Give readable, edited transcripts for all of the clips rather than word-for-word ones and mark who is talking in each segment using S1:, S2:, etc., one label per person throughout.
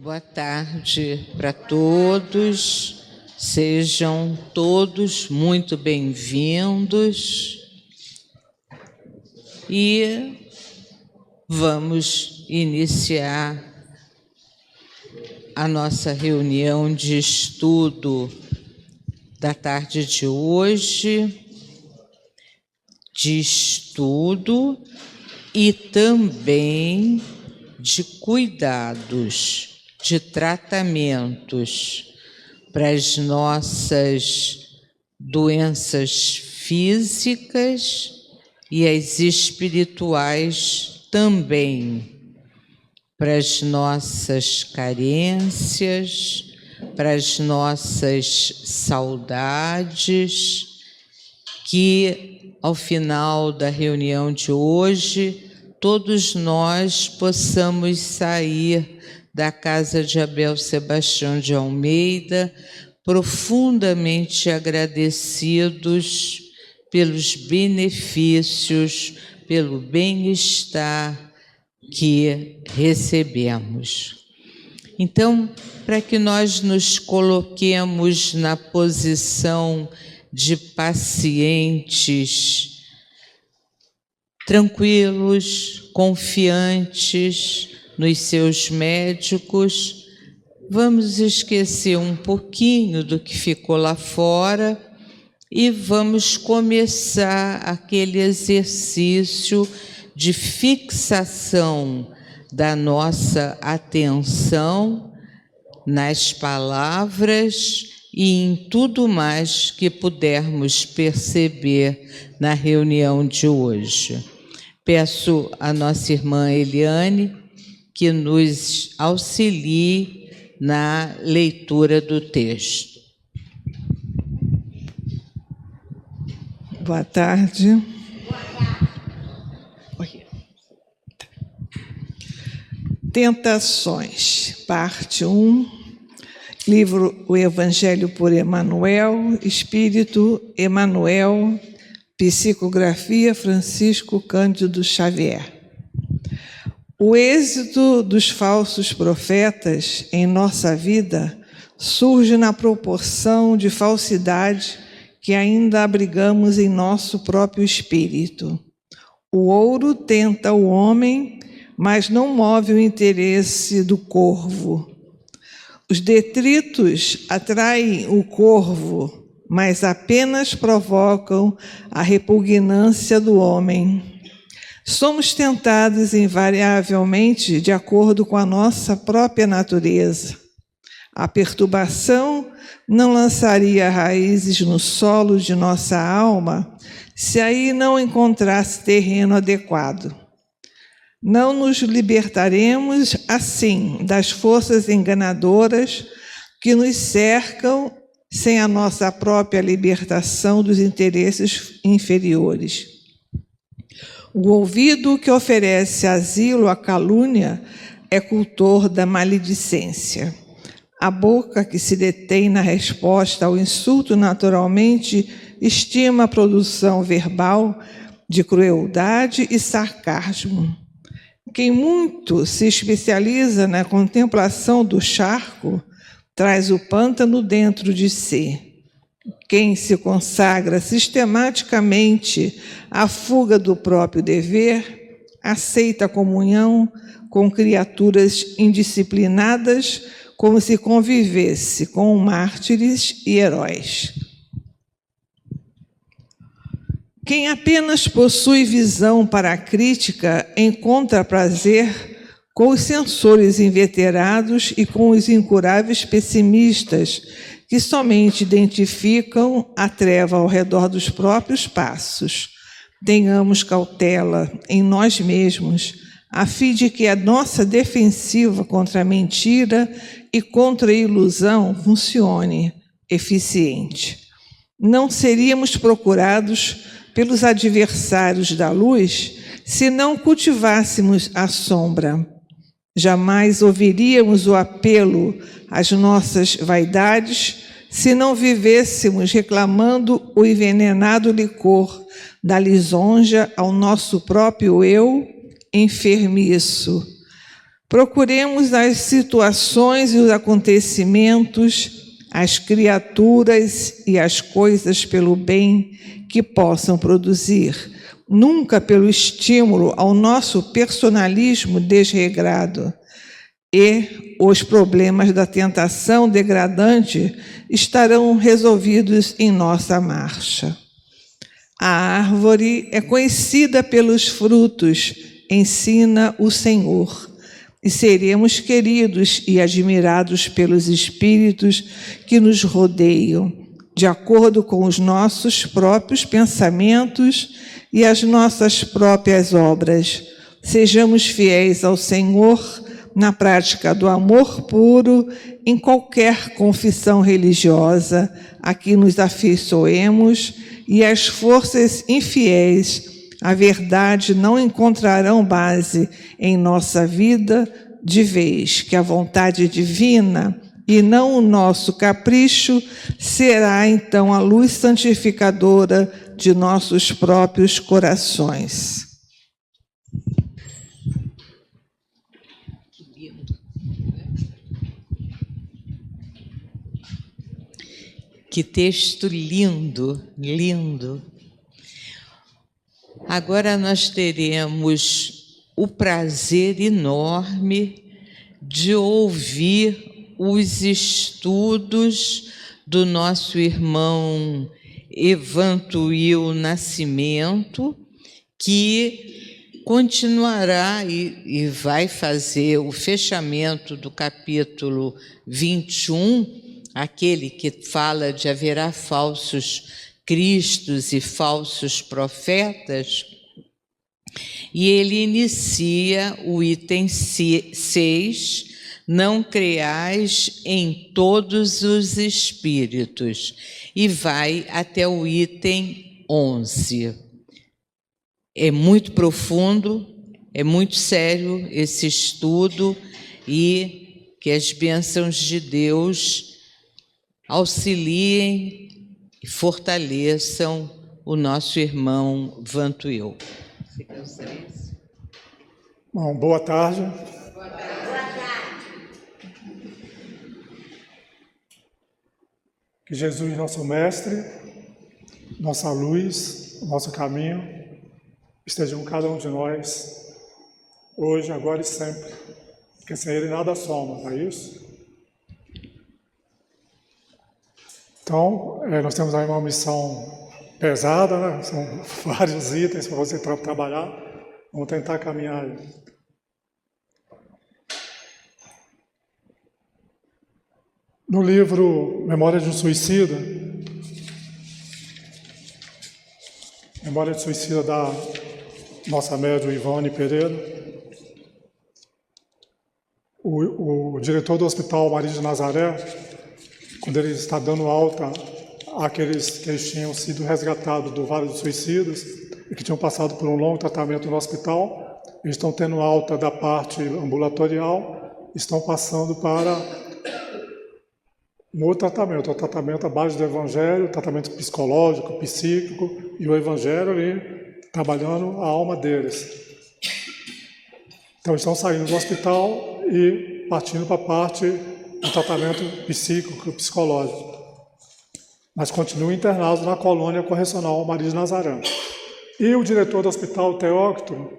S1: Boa tarde para todos, sejam todos muito bem-vindos e vamos iniciar a nossa reunião de estudo da tarde de hoje, de estudo e também de cuidados, de tratamentos para as nossas doenças físicas e as espirituais também, para as nossas carências, para as nossas saudades, que ao final da reunião de hoje todos nós possamos sair da casa de Abel Sebastião de Almeida profundamente agradecidos pelos benefícios, pelo bem-estar que recebemos. Então, para que nós nos coloquemos na posição de pacientes tranquilos, confiantes nos seus médicos, vamos esquecer um pouquinho do que ficou lá fora e vamos começar aquele exercício de fixação da nossa atenção nas palavras e em tudo mais que pudermos perceber na reunião de hoje. Peço à nossa irmã Eliane que nos auxilie na leitura do texto.
S2: Boa tarde. Tentações, parte 1, livro O Evangelho por Emmanuel, Espírito Emmanuel, psicografia Francisco Cândido Xavier. O êxito dos falsos profetas em nossa vida surge na proporção de falsidade que ainda abrigamos em nosso próprio espírito. O ouro tenta o homem, mas não move o interesse do corvo. Os detritos atraem o corvo, mas apenas provocam a repugnância do homem. Somos tentados invariavelmente de acordo com a nossa própria natureza. A perturbação não lançaria raízes no solo de nossa alma se aí não encontrasse terreno adequado. Não nos libertaremos, assim, das forças enganadoras que nos cercam sem a nossa própria libertação dos interesses inferiores. O ouvido que oferece asilo à calúnia é cultor da maledicência. A boca que se detém na resposta ao insulto naturalmente estima a produção verbal de crueldade e sarcasmo. Quem muito se especializa na contemplação do charco traz o pântano dentro de si. Quem se consagra sistematicamente à fuga do próprio dever, aceita a comunhão com criaturas indisciplinadas como se convivesse com mártires e heróis. Quem apenas possui visão para a crítica encontra prazer com os censores inveterados e com os incuráveis pessimistas que somente identificam a treva ao redor dos próprios passos. Tenhamos cautela em nós mesmos, a fim de que a nossa defensiva contra a mentira e contra a ilusão funcione eficiente. Não seríamos procurados pelos adversários da luz se não cultivássemos a sombra. Jamais ouviríamos o apelo às nossas vaidades se não vivêssemos reclamando o envenenado licor da lisonja ao nosso próprio eu enfermiço. Procuremos as situações e os acontecimentos, as criaturas e as coisas pelo bem que possam produzir, nunca pelo estímulo ao nosso personalismo desregrado. E os problemas da tentação degradante estarão resolvidos em nossa marcha. A árvore é conhecida pelos frutos, ensina o Senhor, e seremos queridos e admirados pelos espíritos que nos rodeiam, de acordo com os nossos próprios pensamentos e as nossas próprias obras. Sejamos fiéis ao Senhor na prática do amor puro, em qualquer confissão religiosa a que nos afeiçoemos, e as forças infiéis, a verdade, não encontrarão base em nossa vida, de vez que a vontade divina, e não o nosso capricho, será então a luz santificadora de nossos próprios corações.
S1: Que texto lindo, lindo. Agora nós teremos o prazer enorme de ouvir os estudos do nosso irmão Evantuil Nascimento, que continuará e vai fazer o fechamento do capítulo 21, aquele que fala de haverá falsos cristos e falsos profetas, e ele inicia o item 6, não creais em todos os espíritos, e vai até o item 11. É muito profundo, é muito sério esse estudo, e que as bênçãos de Deus auxiliem e fortaleçam o nosso irmão Vantuil.
S3: Bom, boa tarde.
S4: Boa tarde.
S3: Que Jesus, nosso Mestre, nossa luz, nosso caminho, esteja com cada um de nós, hoje, agora e sempre, porque sem Ele nada somos, não é isso? Então, nós temos aí uma missão pesada, né? São vários itens para você trabalhar. Vamos tentar caminhar aí. No livro Memória de um Suicida, Memória de Suicida da nossa médium Ivone Pereira, o diretor do Hospital Maria de Nazaré, quando ele está dando alta àqueles que tinham sido resgatados do Vale dos Suicidas e que tinham passado por um longo tratamento no hospital, eles estão tendo alta da parte ambulatorial, estão passando para um outro tratamento, o tratamento à base do Evangelho, tratamento psicológico, psíquico, e o Evangelho ali trabalhando a alma deles. Então, estão saindo do hospital e partindo para a parte do tratamento psíquico, psicológico. Mas continuam internados na colônia correcional Maria de Nazaré. E o diretor do hospital, Teócrito,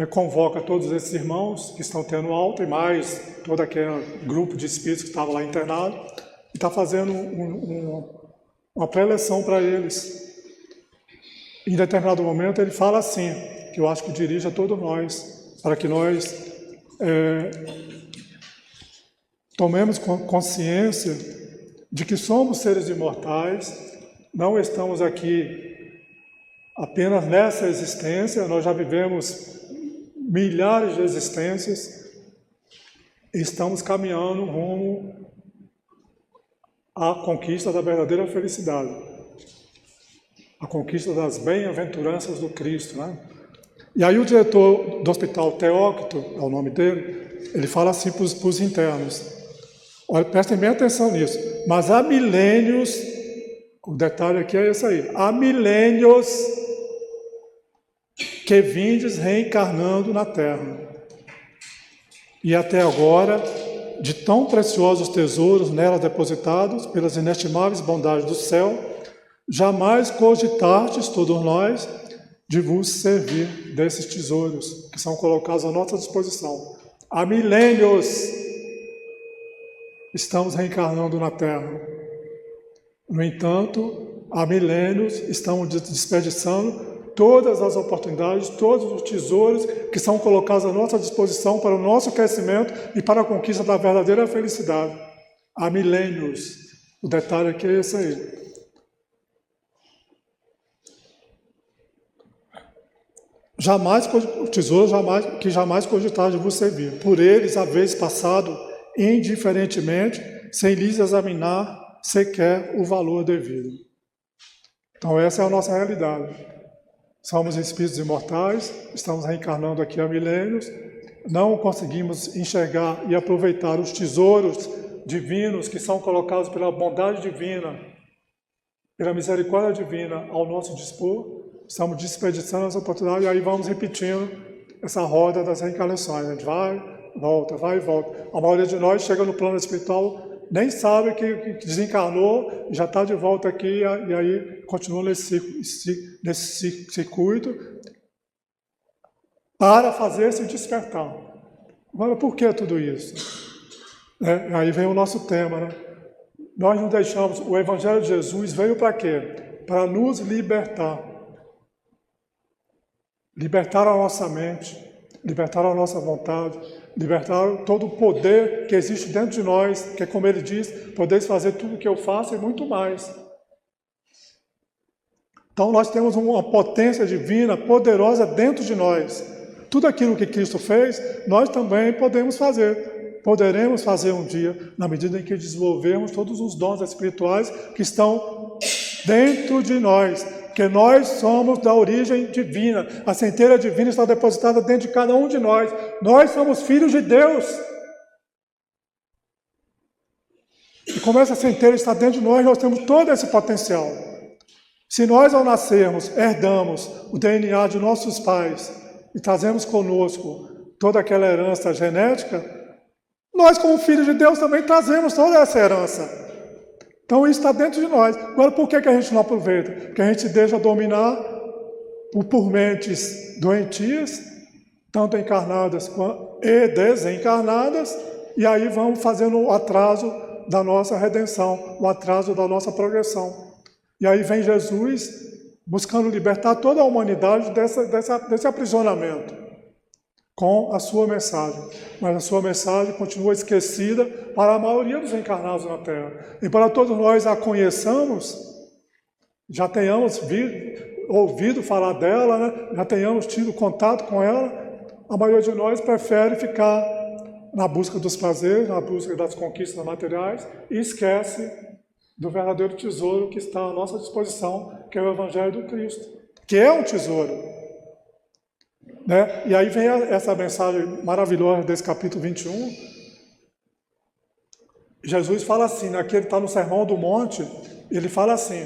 S3: convoca todos esses irmãos que estão tendo alta e mais todo aquele grupo de espíritos que estava lá internado e está fazendo uma pré-eleção para eles. Em determinado momento ele fala assim, que eu acho que dirige a todos nós, para que nós tomemos consciência de que somos seres imortais, não estamos aqui apenas nessa existência, nós já vivemos milhares de existências e estamos caminhando rumo à conquista da verdadeira felicidade, a conquista das bem-aventuranças do Cristo, né? E aí o diretor do hospital, Teócrito, é o nome dele, ele fala assim para os internos, olha, prestem bem atenção nisso, mas há milênios, o detalhe aqui é esse aí, há milênios que vindes reencarnando na Terra. e até agora, de tão preciosos tesouros nelas depositados pelas inestimáveis bondades do céu, jamais cogitastes todos nós de vos servir desses tesouros que são colocados à nossa disposição. Há milênios estamos reencarnando na Terra. No entanto, há milênios estamos desperdiçando todas as oportunidades, todos os tesouros que são colocados à nossa disposição para o nosso crescimento e para a conquista da verdadeira felicidade. Há milênios. O detalhe aqui é esse aí. O tesouro jamais cogitar de vos servir. Por eles haveis passado indiferentemente, sem lhes examinar sequer o valor devido. Então essa é a nossa realidade. Somos espíritos imortais, estamos reencarnando aqui há milênios, não conseguimos enxergar e aproveitar os tesouros divinos que são colocados pela bondade divina, pela misericórdia divina ao nosso dispor, estamos desperdiçando essa oportunidade e aí vamos repetindo essa roda das reencarnações. A gente vai e volta. A maioria de nós chega no plano espiritual, nem sabe que desencarnou, já está de volta aqui e aí continua nesse circuito para fazer se despertar. Agora, por que tudo isso? Aí vem o nosso tema, né? Nós não deixamos, o Evangelho de Jesus veio para quê? Para nos libertar. Libertar a nossa mente, libertar a nossa vontade, libertar todo o poder que existe dentro de nós, que é como ele diz, podeis fazer tudo o que eu faço e muito mais. Então nós temos uma potência divina, poderosa dentro de nós. Tudo aquilo que Cristo fez, nós também podemos fazer. Poderemos fazer um dia, na medida em que desenvolvermos todos os dons espirituais que estão dentro de nós. Porque nós somos da origem divina. A centelha divina está depositada dentro de cada um de nós. Nós somos filhos de Deus. E como essa centelha está dentro de nós, nós temos todo esse potencial. Se nós, ao nascermos, herdamos o DNA de nossos pais e trazemos conosco toda aquela herança genética, nós, como filhos de Deus, também trazemos toda essa herança. Então isso está dentro de nós. Agora, por que a gente não aproveita? Porque a gente deixa dominar por mentes doentias, tanto encarnadas e desencarnadas, e aí vamos fazendo o atraso da nossa redenção, o atraso da nossa progressão. E aí vem Jesus buscando libertar toda a humanidade desse aprisionamento com a sua mensagem. Mas a sua mensagem continua esquecida para a maioria dos encarnados na Terra. E para todos nós a conheçamos, já tenhamos ouvido falar dela, né? Já tenhamos tido contato com ela, a maioria de nós prefere ficar na busca dos prazeres, na busca das conquistas materiais e esquece do verdadeiro tesouro que está à nossa disposição, que é o Evangelho do Cristo, que é um tesouro. Né? E aí vem essa mensagem maravilhosa desse capítulo 21. Jesus fala assim, aqui ele está no Sermão do Monte, ele fala assim,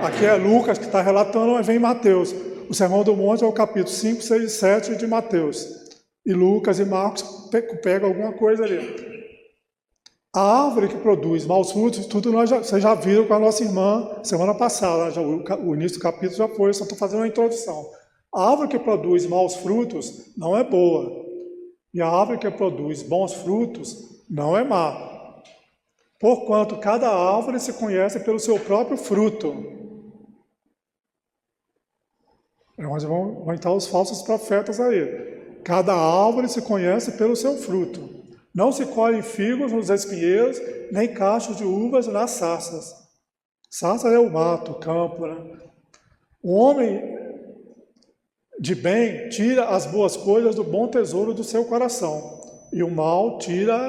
S3: aqui é Lucas que está relatando, mas vem Mateus. O Sermão do Monte é o capítulo 5, 6 e 7 de Mateus. E Lucas e Marcos pegam alguma coisa ali. A árvore que produz maus frutos, tudo vocês já viram com a nossa irmã semana passada, o início do capítulo já foi, só estou fazendo uma introdução. A árvore que produz maus frutos não é boa, e a árvore que produz bons frutos não é má. Porquanto cada árvore se conhece pelo seu próprio fruto. É onde vão entrar os falsos profetas aí. Cada árvore se conhece pelo seu fruto. Não se colhem figos nos espinheiros, nem cachos de uvas nas sarças. Sarça é o mato, o campo, né? O homem de bem tira as boas coisas do bom tesouro do seu coração, e o mal tira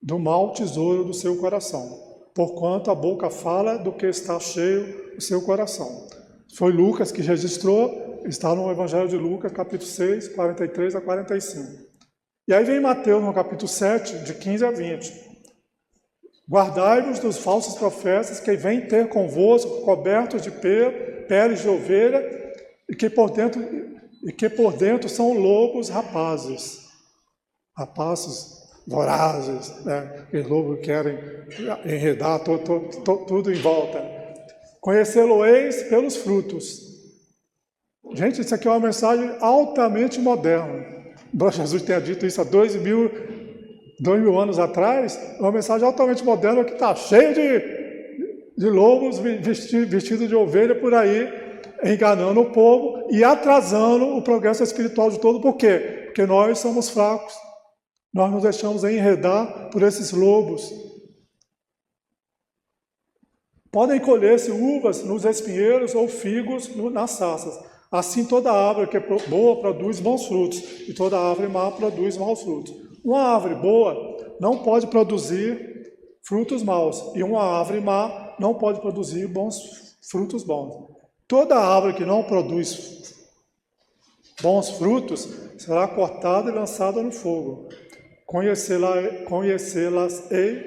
S3: do mau tesouro do seu coração, porquanto a boca fala do que está cheio o seu coração. Foi Lucas que registrou, está no Evangelho de Lucas, capítulo 6, 43 a 45. E aí vem Mateus no capítulo 7, de 15 a 20. Guardai-vos dos falsos profetas que vêm ter convosco cobertos de peles de ovelha e que por dentro e que por dentro são lobos rapazes vorazes, né? Aqueles lobos que querem enredar tudo em volta. Conhecê-lo-eis pelos frutos. Gente, isso aqui é uma mensagem altamente moderna. Embora Jesus tenha dito isso há 2.000 anos atrás, é uma mensagem altamente moderna que está cheia de lobos vestidos de ovelha por aí, enganando o povo e atrasando o progresso espiritual de todo. Por quê? Porque nós somos fracos. Nós nos deixamos enredar por esses lobos. Podem colher-se uvas nos espinheiros ou figos nas sarças. Assim toda árvore que é boa produz bons frutos, e toda árvore má produz maus frutos. Uma árvore boa não pode produzir frutos maus, e uma árvore má não pode produzir frutos bons. Toda árvore que não produz bons frutos será cortada e lançada no fogo. Conhecê-las-ei,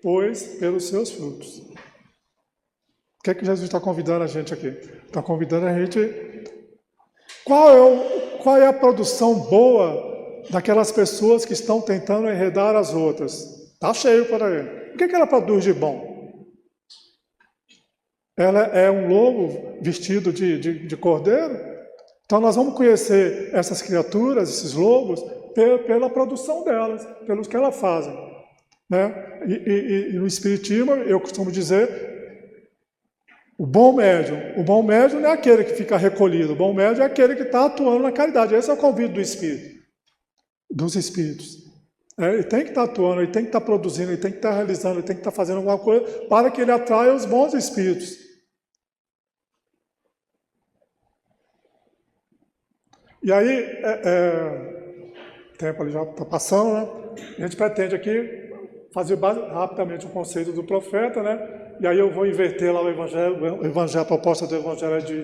S3: pois, pelos seus frutos. O que é que Jesus está convidando a gente aqui? Está convidando a gente... Qual é a produção boa daquelas pessoas que estão tentando enredar as outras? Está cheio por aí. O que ela produz de bom? Ela é um lobo vestido de cordeiro? Então nós vamos conhecer essas criaturas, esses lobos, pela produção delas, pelos que elas fazem, né? E no Espiritismo, eu costumo dizer, o bom médium não é aquele que fica recolhido, o bom médium é aquele que está atuando na caridade. Esse é o convite do Espírito, dos Espíritos. Ele tem que estar atuando, ele tem que estar produzindo, ele tem que estar realizando, ele tem que estar fazendo alguma coisa para que ele atraia os bons Espíritos. E aí, o tempo ali já está passando, né? A gente pretende aqui fazer rapidamente o conceito do profeta, né? E aí eu vou inverter lá o evangelho, a proposta do evangelho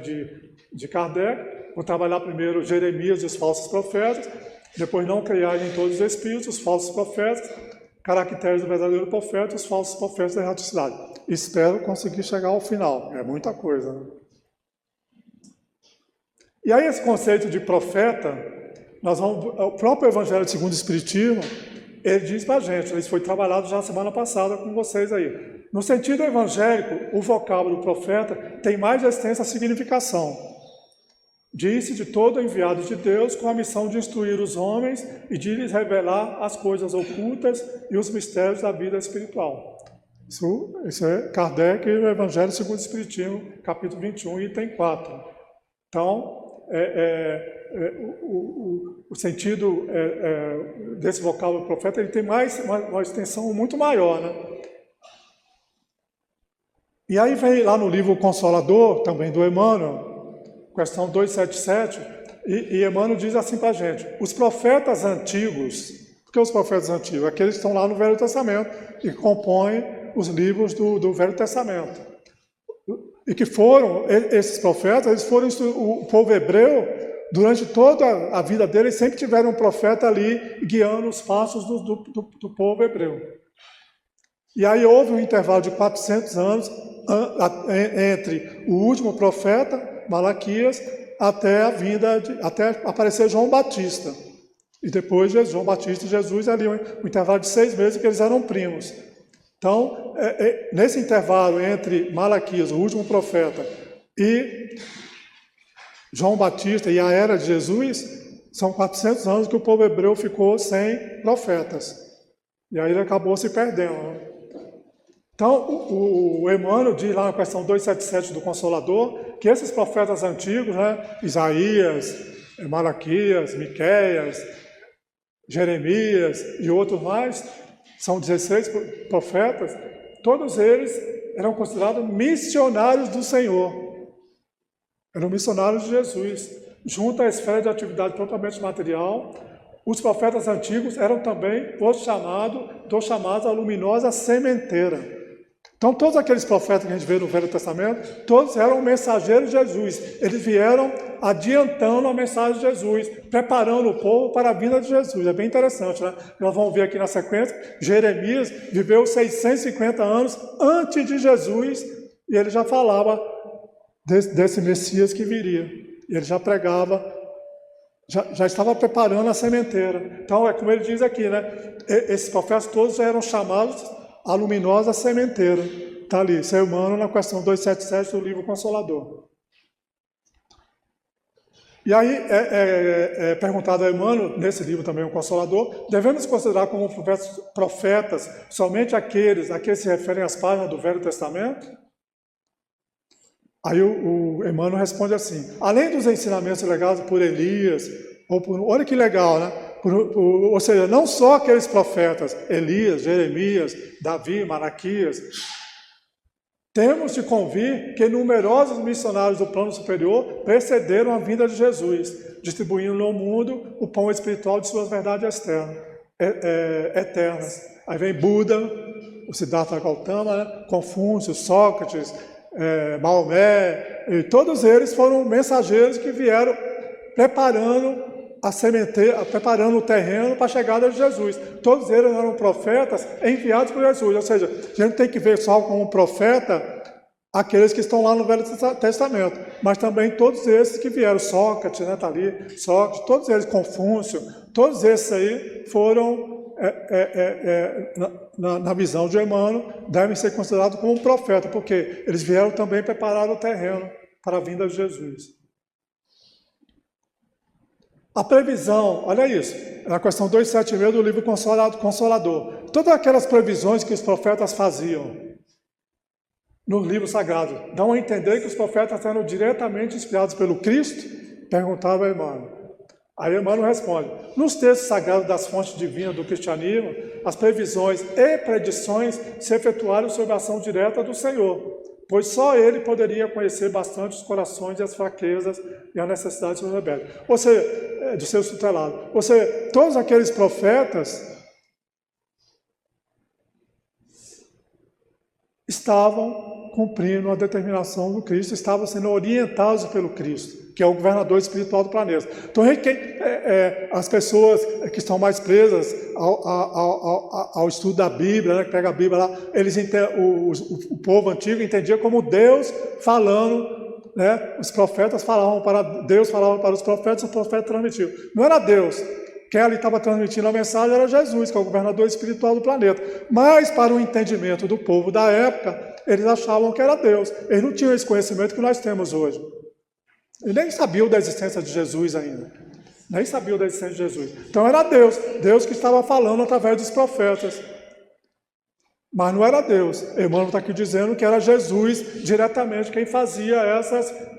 S3: de Kardec. Vou trabalhar primeiro Jeremias e os falsos profetas, depois não criar em todos os espíritos, os falsos profetas, caracteres do verdadeiro profeta, os falsos profetas da erraticidade. Espero conseguir chegar ao final, é muita coisa, né? E aí esse conceito de profeta, o próprio Evangelho segundo o Espiritismo, ele diz para a gente, isso foi trabalhado já semana passada com vocês aí. No sentido evangélico, o vocábulo profeta tem mais extensa significação. Diz-se de todo enviado de Deus com a missão de instruir os homens e de lhes revelar as coisas ocultas e os mistérios da vida espiritual. Isso é Kardec e o Evangelho segundo o Espiritismo, capítulo 21, item 4. Então, o sentido desse vocábulo profeta ele tem uma extensão muito maior, né? E aí vem lá no livro Consolador, também do Emmanuel, questão 277, e Emmanuel diz assim para a gente, os profetas antigos, por que os profetas antigos? Aqueles que estão lá no Velho Testamento e compõem os livros do Velho Testamento. E que esses profetas, eles foram o povo hebreu, durante toda a vida deles, sempre tiveram um profeta ali guiando os passos do povo hebreu. E aí houve um intervalo de 400 anos entre o último profeta, Malaquias, até aparecer João Batista. E depois João Batista e Jesus, ali um intervalo de 6 meses, que eles eram primos. Então, nesse intervalo entre Malaquias, o último profeta, e João Batista e a era de Jesus, são 400 anos que o povo hebreu ficou sem profetas. E aí ele acabou se perdendo, né? Então, o Emmanuel diz lá na questão 277 do Consolador, que esses profetas antigos, né, Isaías, Malaquias, Miqueias, Jeremias e outros mais, são 16 profetas, todos eles eram considerados missionários do Senhor. Eram missionários de Jesus. Junto à esfera de atividade propriamente material, os profetas antigos eram também os chamados à luminosa sementeira. Então, todos aqueles profetas que a gente vê no Velho Testamento, todos eram mensageiros de Jesus. Eles vieram adiantando a mensagem de Jesus, preparando o povo para a vinda de Jesus. É bem interessante, né? Nós vamos ver aqui na sequência, Jeremias viveu 650 anos antes de Jesus e ele já falava desse Messias que viria. Ele já pregava já estava preparando a sementeira. Então, é como ele diz aqui, né? Esses profetas todos já eram chamados a luminosa sementeira. Está ali, ser humano, na questão 277 do livro Consolador. E aí é perguntado a Emmanuel, nesse livro também, o Consolador, devemos considerar como profetas somente aqueles a que se referem às páginas do Velho Testamento? Aí o Emmanuel responde assim: além dos ensinamentos legados por Elias, olha que legal, né? Ou seja, não só aqueles profetas, Elias, Jeremias, Davi, Malaquias, temos de convir que numerosos missionários do plano superior precederam a vinda de Jesus, distribuindo no mundo o pão espiritual de suas verdades eternas. Aí vem Buda, o Siddhartha Gautama, né? Confúcio, Sócrates, Maomé, e todos eles foram mensageiros que vieram preparando a sementeira, preparando o terreno para a chegada de Jesus. Todos eles eram profetas enviados por Jesus, ou seja, a gente tem que ver só como profeta aqueles que estão lá no Velho Testamento, mas também todos esses que vieram, Sócrates, né, tá ali, Sócrates, todos eles, Confúcio, todos esses aí foram, na visão de Emmanuel, devem ser considerados como um profeta, porque eles vieram também preparar o terreno para a vinda de Jesus. A previsão, olha isso, na questão 276 do livro Consolador. Todas aquelas previsões que os profetas faziam nos livros sagrados dão a entender que os profetas eram diretamente inspirados pelo Cristo? Perguntava Emmanuel. Aí Emmanuel responde: nos textos sagrados das fontes divinas do cristianismo, as previsões e predições se efetuaram sob a ação direta do Senhor, pois só ele poderia conhecer bastante os corações e as fraquezas e as necessidades dos rebeldes, ou seja, dos seus tutelados. Ou seja, todos aqueles profetas estavam cumprindo a determinação do Cristo, estavam sendo orientados pelo Cristo, que é o governador espiritual do planeta. Então, as pessoas que estão mais presas ao estudo da Bíblia, né, que pega a Bíblia lá, o povo antigo entendia como Deus falando, né, os profetas falavam para Deus, falava para os profetas transmitiam. Não era Deus. Quem ali estava transmitindo a mensagem era Jesus, que é o governador espiritual do planeta. Mas, para o entendimento do povo da época, eles achavam que era Deus. Eles não tinham esse conhecimento que nós temos hoje. Eles nem sabiam da existência de Jesus ainda. Nem sabiam da existência de Jesus. Então era Deus. Deus que estava falando através dos profetas. Mas não era Deus. Emmanuel está aqui dizendo que era Jesus diretamente quem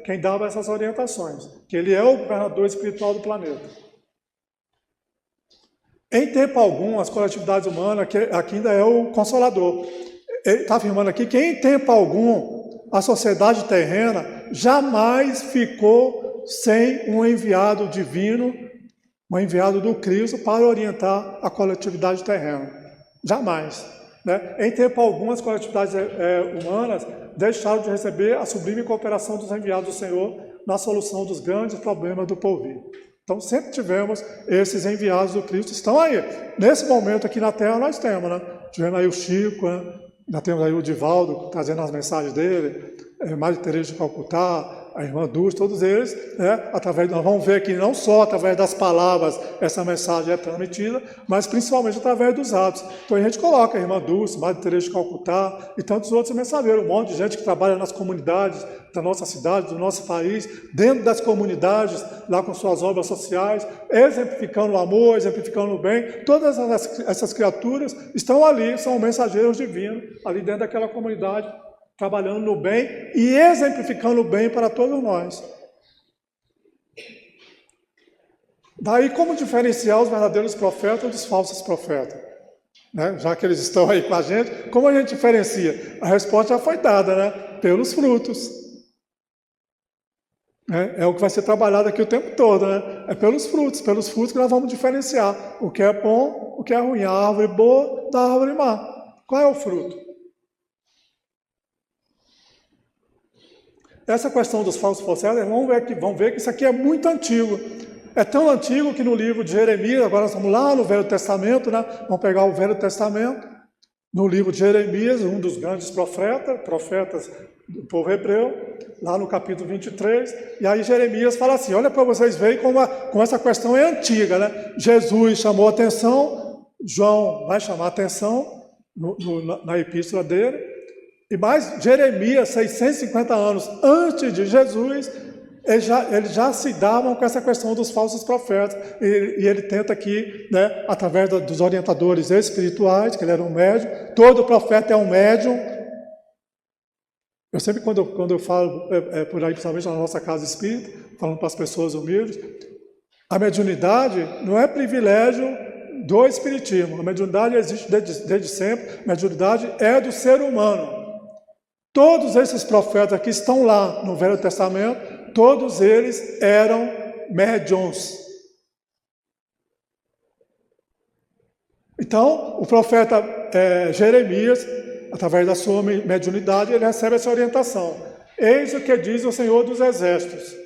S3: quem dava essas orientações. Que ele é o governador espiritual do planeta. Em tempo algum, as coletividades humanas, aqui ainda é o Consolador, ele está afirmando aqui que em tempo algum, a sociedade terrena jamais ficou sem um enviado divino, um enviado do Cristo para orientar a coletividade terrena. Jamais. Né? Em tempo algum, as coletividades humanas deixaram de receber a sublime cooperação dos enviados do Senhor na solução dos grandes problemas do porvir. Então, sempre tivemos esses enviados do Cristo, estão aí. Nesse momento aqui na Terra nós temos, né? Tivemos aí o Chico, né? Já temos aí o Divaldo trazendo as mensagens dele, Maria Teresa de Calcutá, a irmã Dulce, todos eles, né? Nós vamos ver que não só através das palavras essa mensagem é transmitida, mas principalmente através dos atos. Então a gente coloca a irmã Dulce, Maria Teresa de Calcutá e tantos outros mensageiros, um monte de gente que trabalha nas comunidades da nossa cidade, do nosso país, dentro das comunidades, lá com suas obras sociais, exemplificando o amor, exemplificando o bem. Todas essas criaturas estão ali, são mensageiros divinos, ali dentro daquela comunidade, trabalhando no bem e exemplificando o bem para todos nós. Daí, como diferenciar os verdadeiros profetas dos falsos profetas? Né? Já que eles estão aí com a gente, como a gente diferencia? A resposta já foi dada, né? Pelos frutos. É o que vai ser trabalhado aqui o tempo todo, né? É pelos frutos que nós vamos diferenciar o que é bom, o que é ruim, a árvore boa da árvore má. Qual é o fruto? Essa questão dos falsos profetas, vamos ver que isso aqui é muito antigo. É tão antigo que no livro de Jeremias, agora nós estamos lá no Velho Testamento, né? Vamos pegar o Velho Testamento, no livro de Jeremias, um dos grandes profetas do povo hebreu, lá no capítulo 23, e aí Jeremias fala assim, olha para vocês verem como essa questão é antiga, né? Jesus chamou atenção, João vai chamar atenção na epístola dele, e mais Jeremias, 650 anos antes de Jesus, eles já se davam com essa questão dos falsos profetas, e ele tenta aqui, né, através dos orientadores espirituais, que ele era um médium, todo profeta é um médium. Eu sempre, quando eu falo por aí, principalmente na nossa casa espírita, falando para as pessoas humildes, a mediunidade não é privilégio do espiritismo, a mediunidade existe desde sempre, a mediunidade é do ser humano. Todos esses profetas que estão lá no Velho Testamento, todos eles eram médiuns. Então, o profeta Jeremias, através da sua mediunidade, ele recebe essa orientação. Eis o que diz o Senhor dos Exércitos.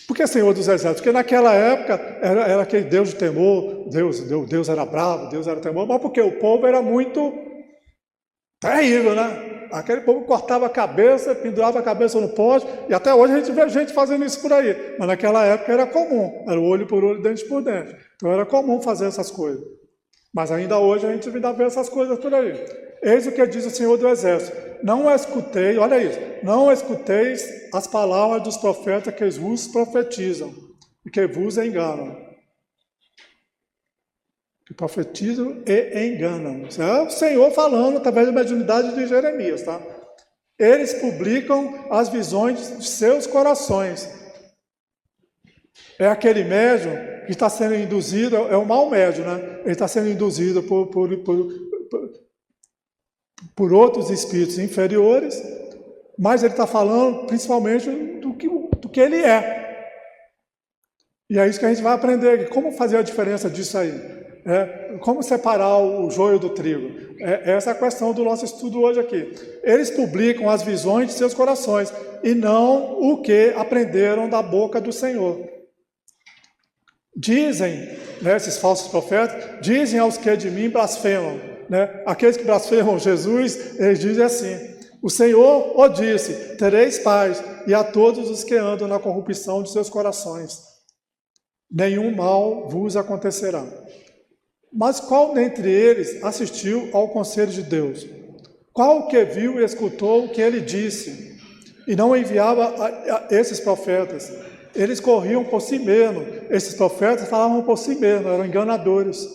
S3: Por que Senhor dos Exércitos? Porque naquela época era aquele Deus de temor, Deus era bravo, Deus era temor, mas porque o povo era muito terrível, né? Aquele povo cortava a cabeça, pendurava a cabeça no poste, e até hoje a gente vê gente fazendo isso por aí. Mas naquela época era comum, era olho por olho, dente por dente. Então era comum fazer essas coisas. Mas ainda hoje a gente ainda vê essas coisas por aí. Eis o que diz o Senhor do Exército. Não escutei, olha isso, não escuteis as palavras dos profetas que vos profetizam e que vos enganam. Que profetizam e enganam. Isso é o Senhor falando através da mediunidade de Jeremias, tá? Eles publicam as visões de seus corações. É aquele médium que está sendo induzido, é o mau médium, né? Ele está sendo induzido por outros espíritos inferiores, mas ele está falando principalmente do que ele é. E é isso que a gente vai aprender. Como fazer a diferença disso aí? Como separar o joio do trigo? Essa é a questão do nosso estudo hoje aqui. Eles publicam as visões de seus corações e não o que aprenderam da boca do Senhor. Dizem, né, esses falsos profetas, dizem aos que de mim blasfemam. Né? Aqueles que blasfemam Jesus, eles dizem assim, o Senhor o disse, tereis paz, e a todos os que andam na corrupção de seus corações. Nenhum mal vos acontecerá. Mas qual dentre eles assistiu ao conselho de Deus? Qual o que viu e escutou o que ele disse? E não enviava a esses profetas. Eles corriam por si mesmos. Esses profetas falavam por si mesmos, eram enganadores.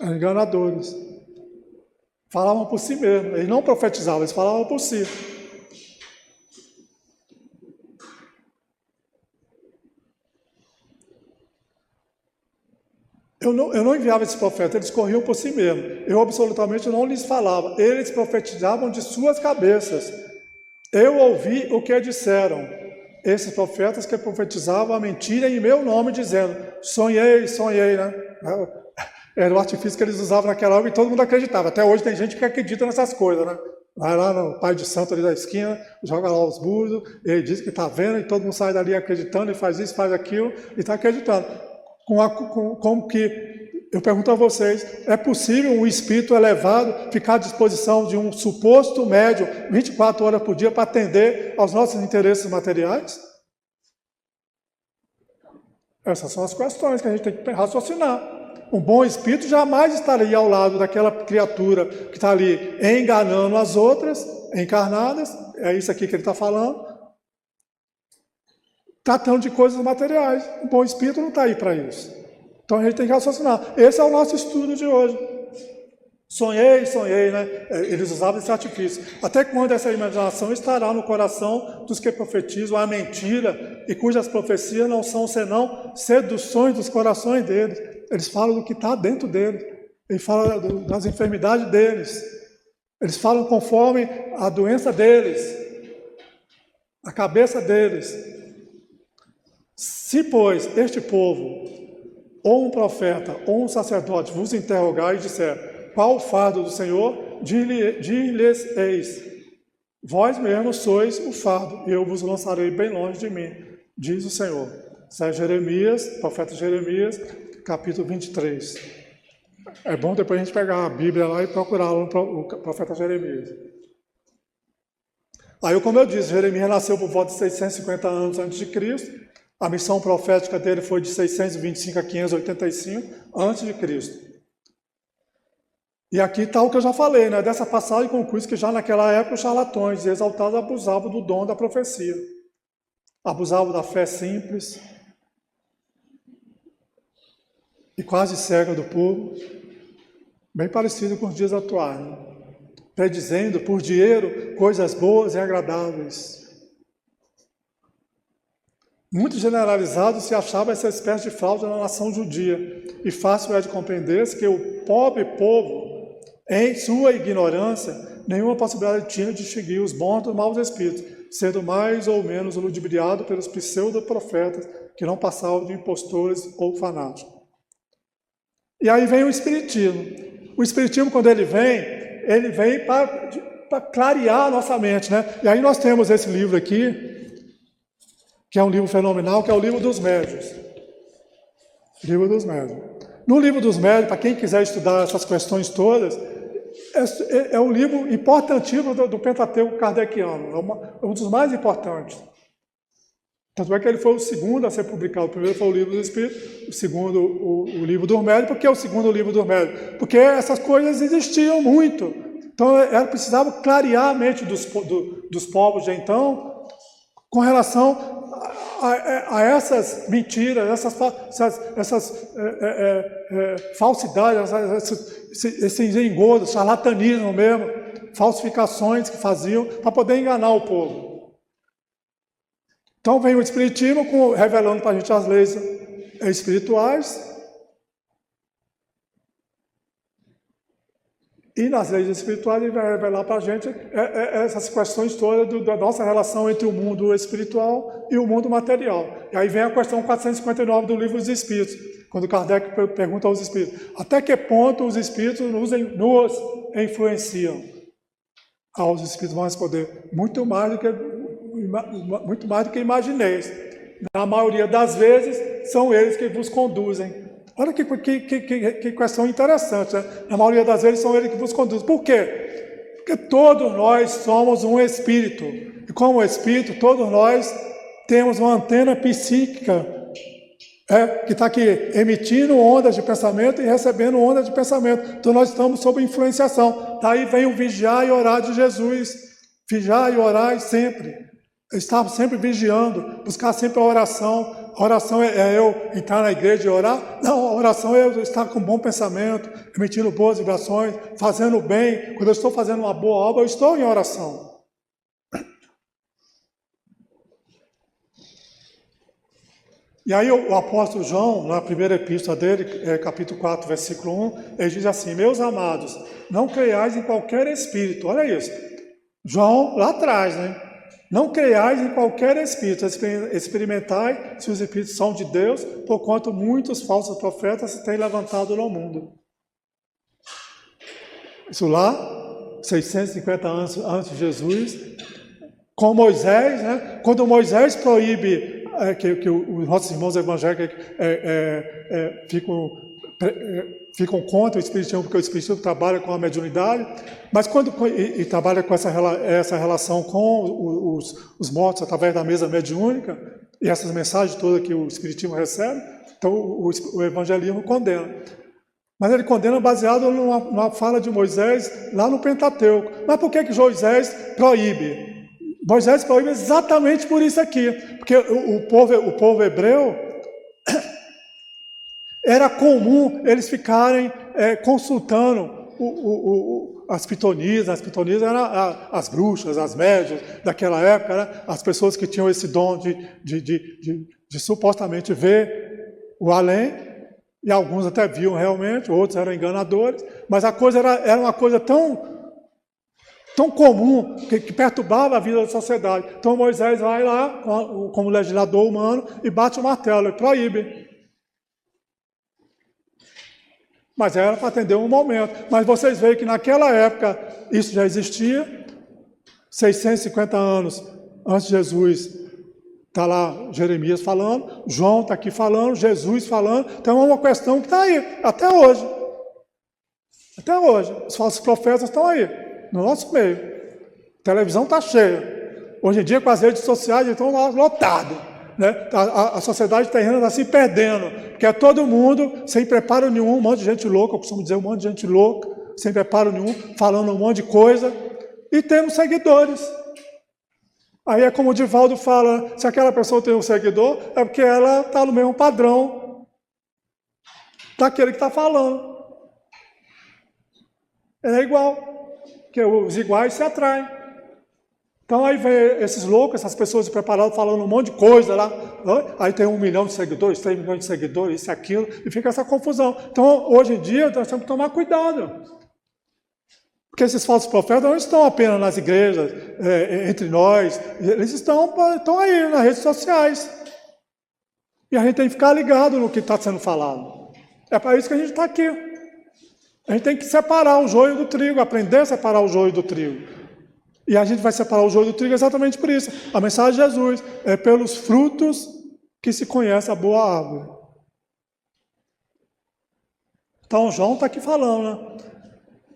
S3: Eram enganadores. Falavam por si mesmos. Eles não profetizavam, eles falavam por si. Eu não enviava esses profetas, eles corriam por si mesmos. Eu absolutamente não lhes falava. Eles profetizavam de suas cabeças. Eu ouvi o que disseram. Esses profetas que profetizavam a mentira em meu nome, dizendo, sonhei, né? Era o artifício que eles usavam naquela época e todo mundo acreditava. Até hoje tem gente que acredita nessas coisas, né? Vai lá no pai de santo ali da esquina, joga lá os búzios, ele diz que está vendo e todo mundo sai dali acreditando e faz isso, faz aquilo e está acreditando. Como que, eu pergunto a vocês, é possível um espírito elevado ficar à disposição de um suposto médium 24 horas por dia para atender aos nossos interesses materiais? Essas são as questões que a gente tem que raciocinar. Um bom espírito jamais estaria ao lado daquela criatura que está ali enganando as outras, encarnadas, é isso aqui que ele está falando, tratando de coisas materiais. Um bom espírito não está aí para isso. Então a gente tem que raciocinar. Esse é o nosso estudo de hoje. Sonhei, né? Eles usavam esse artifício. Até quando essa imaginação estará no coração dos que profetizam a mentira e cujas profecias não são senão seduções dos corações deles. Eles falam do que está dentro deles. Eles falam das enfermidades deles. Eles falam conforme a doença deles, a cabeça deles. Se, pois, este povo, ou um profeta, ou um sacerdote, vos interrogar e disser, qual o fardo do Senhor? Dir-lhes eis, vós mesmos sois o fardo, e eu vos lançarei bem longe de mim, diz o Senhor. Isso é Jeremias, profeta Jeremias, capítulo 23. É bom depois a gente pegar a Bíblia lá e procurar o profeta Jeremias. Aí, como eu disse, Jeremias nasceu por volta de 650 anos antes de Cristo. A missão profética dele foi de 625 a 585 antes de Cristo. E aqui está o que eu já falei, né? Dessa passagem conclui que já naquela época os charlatões e exaltados abusavam do dom da profecia. Abusavam da fé simples e quase cega do povo, bem parecido com os dias atuais, né? Predizendo por dinheiro coisas boas e agradáveis. Muito generalizado se achava essa espécie de fraude na nação judia, e fácil é de compreender que o pobre povo, em sua ignorância, nenhuma possibilidade tinha de distinguir os bons dos maus espíritos, sendo mais ou menos ludibriado pelos pseudo-profetas que não passavam de impostores ou fanáticos. E aí vem o Espiritismo. O Espiritismo, quando ele vem para clarear a nossa mente, né? E aí nós temos esse livro aqui, que é um livro fenomenal, que é o Livro dos Médiuns. Livro dos Médiuns. No Livro dos Médiuns, para quem quiser estudar essas questões todas, é um livro importantíssimo do Pentateuco kardeciano, é um dos mais importantes. Tanto é que ele foi o segundo a ser publicado. O primeiro foi o Livro dos Espíritos, o segundo o Livro dos Médiuns. Por que o segundo o Livro dos Médiuns? Porque essas coisas existiam muito. Então, ela precisava clarear a mente dos povos de então com relação a essas mentiras, essas falsidades, esses engodos, charlatanismo mesmo, falsificações que faziam para poder enganar o povo. Então vem o Espiritismo revelando para a gente as leis espirituais, e nas leis espirituais ele vai revelar para a gente essas questões todas da nossa relação entre o mundo espiritual e o mundo material. E aí vem a questão 459 do Livro dos Espíritos, quando Kardec pergunta aos espíritos: até que ponto os espíritos nos influenciam? Os espíritos vão responder: muito mais do que imagineis. Na maioria das vezes, são eles que vos conduzem. Olha que questão interessante, né? Na maioria das vezes, são eles que vos conduzem. Por quê? Porque todos nós somos um espírito. E como espírito, todos nós temos uma antena psíquica que está aqui emitindo ondas de pensamento e recebendo ondas de pensamento. Então, nós estamos sob influenciação. Daí vem o vigiar e orar de Jesus. Vigiar e orar sempre. Estar sempre vigiando, buscar sempre a oração. A oração é eu entrar na igreja e orar? Não, a oração é eu estar com bom pensamento, emitindo boas vibrações, fazendo bem. Quando eu estou fazendo uma boa obra, eu estou em oração. E aí o apóstolo João, na primeira epístola dele, capítulo 4, versículo 1, ele diz assim: meus amados, não creiais em qualquer espírito. Olha isso. João, lá atrás, né? Não creiais em qualquer espírito, experimentai se os espíritos são de Deus, porquanto muitos falsos profetas se têm levantado no mundo. Isso lá, 650 anos antes de Jesus, com Moisés, né? Quando Moisés proíbe que os nossos irmãos evangélicos ficam contra o Espiritismo, porque o Espiritismo trabalha com a mediunidade, mas e trabalha com essa relação com os mortos através da mesa mediúnica, e essas mensagens todas que o Espiritismo recebe, então o evangelismo condena. Mas ele condena baseado numa fala de Moisés lá no Pentateuco. Mas por que Moisés proíbe? Moisés proíbe exatamente por isso aqui, porque o povo hebreu era comum eles ficarem consultando as pitonisas. As pitonisas eram as bruxas, as médias daquela época, né? As pessoas que tinham esse dom de supostamente ver o além, e alguns até viam realmente, outros eram enganadores, mas a coisa era uma coisa tão comum que perturbava a vida da sociedade. Então Moisés vai lá, como legislador humano, e bate o martelo, e proíbe. Mas era para atender um momento. Mas vocês veem que naquela época isso já existia. 650 anos antes de Jesus, está lá Jeremias falando, João está aqui falando, Jesus falando. Então é uma questão que está aí, até hoje. Até hoje. Os falsos profetas estão aí, no nosso meio. A televisão está cheia. Hoje em dia, com as redes sociais, estão lotadas. Né? A sociedade terrena está se perdendo, porque é todo mundo sem preparo nenhum, um monte de gente louca, eu costumo dizer um monte de gente louca, sem preparo nenhum, falando um monte de coisa, e tendo seguidores. Aí é como o Divaldo fala, se aquela pessoa tem um seguidor, é porque ela está no mesmo padrão daquele que está falando. É igual, porque os iguais se atraem. Então aí vem esses loucos, essas pessoas preparadas falando um monte de coisa lá, aí tem 1 milhão de seguidores, 3 milhões de seguidores, isso e aquilo, e fica essa confusão. Então hoje em dia nós temos que tomar cuidado. Porque esses falsos profetas não estão apenas nas igrejas, entre nós, eles estão aí nas redes sociais. E a gente tem que ficar ligado no que está sendo falado. É para isso que a gente está aqui. A gente tem que separar o joio do trigo, aprender a separar o joio do trigo. E a gente vai separar o joio do trigo exatamente por isso. A mensagem de Jesus é pelos frutos que se conhece a boa árvore. Então João está aqui falando, né?